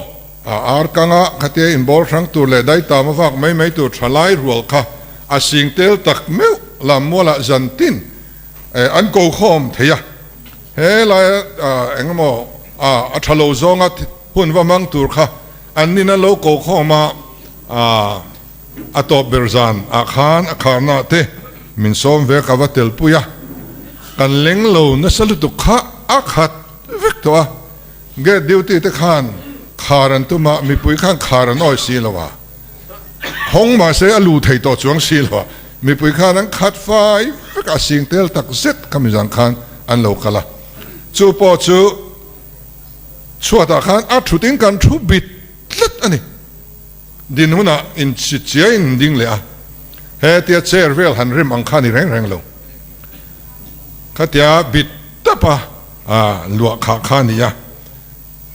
อาร์กังอ่ะขัดเยอินบอลครั้งตัวเละได้ตามมาฟักไม่ตัวทลายรัวค่ะอาสิงเตลตักเมื่อลำมัวละจันตินอันโกคอมเทียลายเองก็บอกอัชโลซองอ่ะหุ่นว่ามังตัวค่ะอันนี้นั่นโลโก้ข้อมาอัตบเบอร์ซานอาคารนาเตมินซอมเวกาวเตลปุยะกันเล็งโลนั่นสลุตุขะอาขัดเวกตัวเกดิวตีตะขานขารันตุมามีปุยข้างขารันอ้อยสีละวะห้องมาเสียลูไทยต่อจวงสีละวะมีปุยข้างนั้นขัดไฟเวกอาสิงเตลตักเซตคำจังขานอันโลกละจูปอจูชัวตะขานอัดชุดิงกันชุบิดลัดอันนี้ดินหัวน่ะอินชิเจียอินดิ้งเลยอะเฮตียเชอร์เวลหันริมอังคารนี่แรงลงข้าตียบิดตะปะลวกขานี่ยะ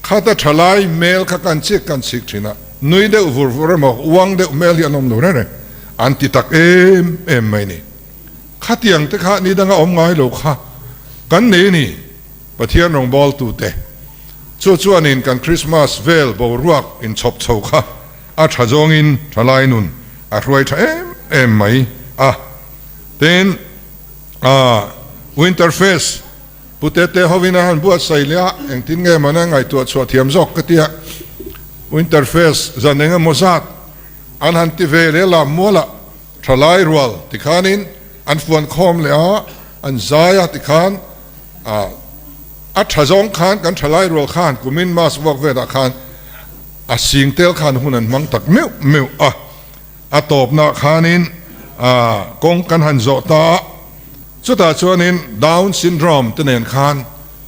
ข้าตะทลายเมลข้ากันเช็คทีน่ะนุยเดอุวร์มาวังเดอุเมลยันอมดูเนี่ยอันติตักไม่นี่ข้าตียงแต่ข้านี่ดังอมง่ายโลกข้ากันนี่ปะเทียนรองบอลตูเตชัวนินกันคริสต์มาสเวลบวรวกอินชอบเช่าข้าอาชจงอินทลายนุนรวยไม่เต้นวินเทอร์เฟสพุทธเตหวินาหันบัวใส่เลี้ยเองทิ้งเงี้ยมันไงตัวชัวเทียมจอกกติยาวินเทอร์เฟสจันเองมอซัดอันหันติเวเลลามัวละทลายรัวติขานินอันฟวนคอมเลยอันใจติขานอัชจงขานกันทลายรัวขานกุมินมาสวกเวดขานสิงเตลขานหุนันมังตักมิวตบนาขานินกงกันหันโจตาสุดท้ายชวนินดาวน์ซินโดรมตะเนนขาน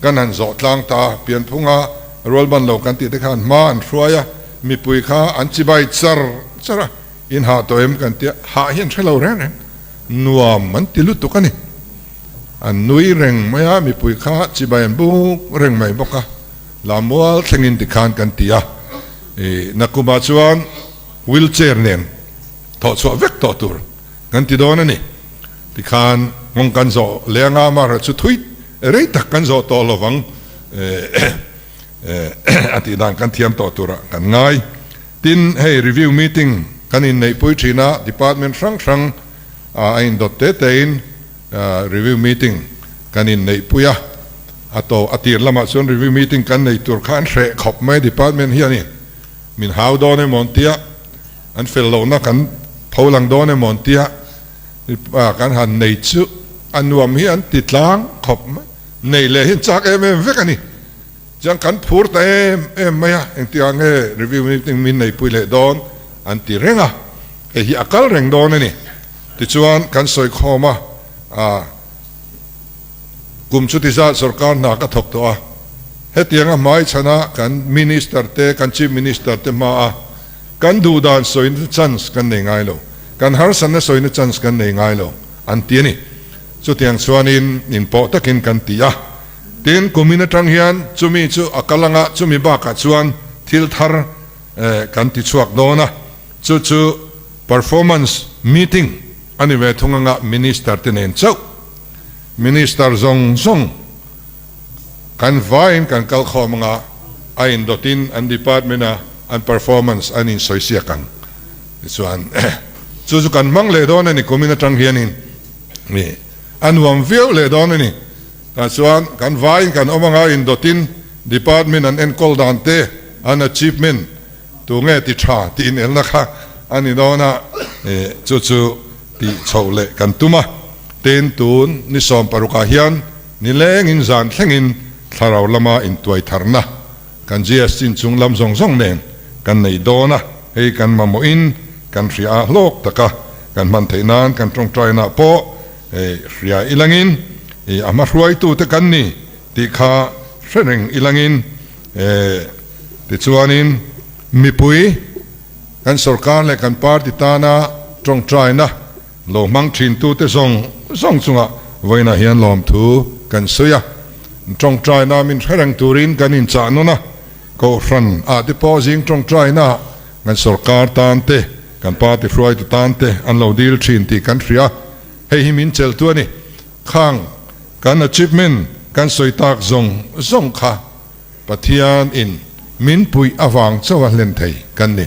กันหันโจตลางตาเปลี่ยนพุงรวลบันโลกันติดขานมาอันช่วยมีปุยขาอันจิบายจระอินหาตัวกันเตียหาเห็นใช่เราแรงนัวมันติลุตุกันนี่อันนุยเร่งไม่มีปุยขาจิบายบุกเร่งไม่บอกลามัวเสียงติขานกันเตียนักกุมาชวนวิลเชอร์เนนถอดสวะเวกต่อตัวกันติดโดนนี่ติขานงงกันโจเลี้ยงอามาระชุดทุยเรตักกันโจต่อระวังอธิดานกันเทียมต่อตัวกันง่ายตินให้รีวิวมีติ้งกันในปุยชีนะดีพาร์ตเมนต์ช่างอินดอทเตอินรีวิวมีติ้งกันในปุยอธิละมาส่วนรีวิวมีติ้งกันในตัวขันเสกขบไม่ดีพาร์ตเมนต์เฮียนี่มินฮาวโดนในมอนเตียอันเฟลโลนักกันพาวลังโดนในมอนเตียกันหันในชุอันวมเฮียนติดล้างขบในเลยเห็นจากเวกันนี่ จังกันพูดแต่ไม่อะเองที่อังreview meeting มินในปุยเล่ดอนอันที่เร่งฮีอักลเร่งดอนนี่ที่ชวนกันสอยข้อมากุมชุติศาสตร์สการนักทบตัวเฮตียงไม่ชนะกันมินิสเตอร์เตกันชีฟมินิสเตอร์เตมากันดูดานสอยน์ชันส์กันในไงโลกันฮาร์สันสอยน์ชันส์กันในไงโลอันที่นี่สุดyang suanin in po takin kan tia tin kumina tang hian chumi chu akalanga chumi ba ka chuan thil thar kan ti chuak dona chu performance meeting ani ve thunganga minister tenen chau minister zong kan vain kan kal khomanga ain dotin an department an performance anin soisia kan chuan chu kan mang le dona ni kumina tang hianin ni an wam view le don ni ta chuan kan vai kan omanga in dotin department an enkol dante an achievement tu nge ti tha ti in el na kha ani dona chu ti chole kan tuma ten tun ni som paruka hian ni leng in zan thlengin tharau lama in tuai tharna kan gs chin chung lam zong nen kan nei dona hei kan mamo in kan ria lok taka kan man theinan kan tong trai na po ria ilangin amaruai tu te kan ni ti kha shereng ilangin ti chuanin mipui kan sarkar le kan party tana tong trai na lo mang thin tu te zong chunga voina hian lom thu kan soya tong trai na min shereng turin kan in cha no na ko ran a deposit tong trai na kan sarkar tan te kan party fruai tu tan te an lo deal thin ti kan ria hei himin chel tu ni khang kan achievement kan soitak zong kha pathian in min pui awang chawa len thei kan ni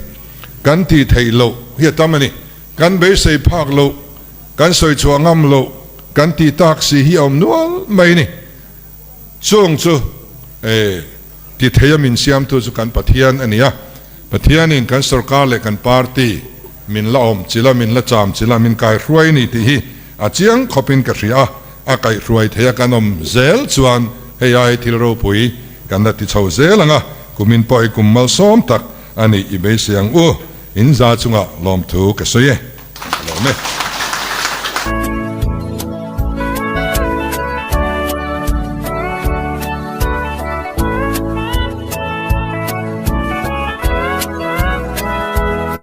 kan ti thei lo hi tamani kan be sei phak lo kan soi chuangam lo kan ti tak si hi om nual mai ni chung chu ti theyamin siam tu chu kan pathian ania pathian in kan sarkar le kan party min la om chila min la cham chila min kai ruai ni ti hi achiang khopin ka ria akai ruai theya kanom zel chuan hei thil ro pui kan ti chho zelanga kumin poi kummal som tak ani ibe siang u in za chunga lom thu ka soye lo me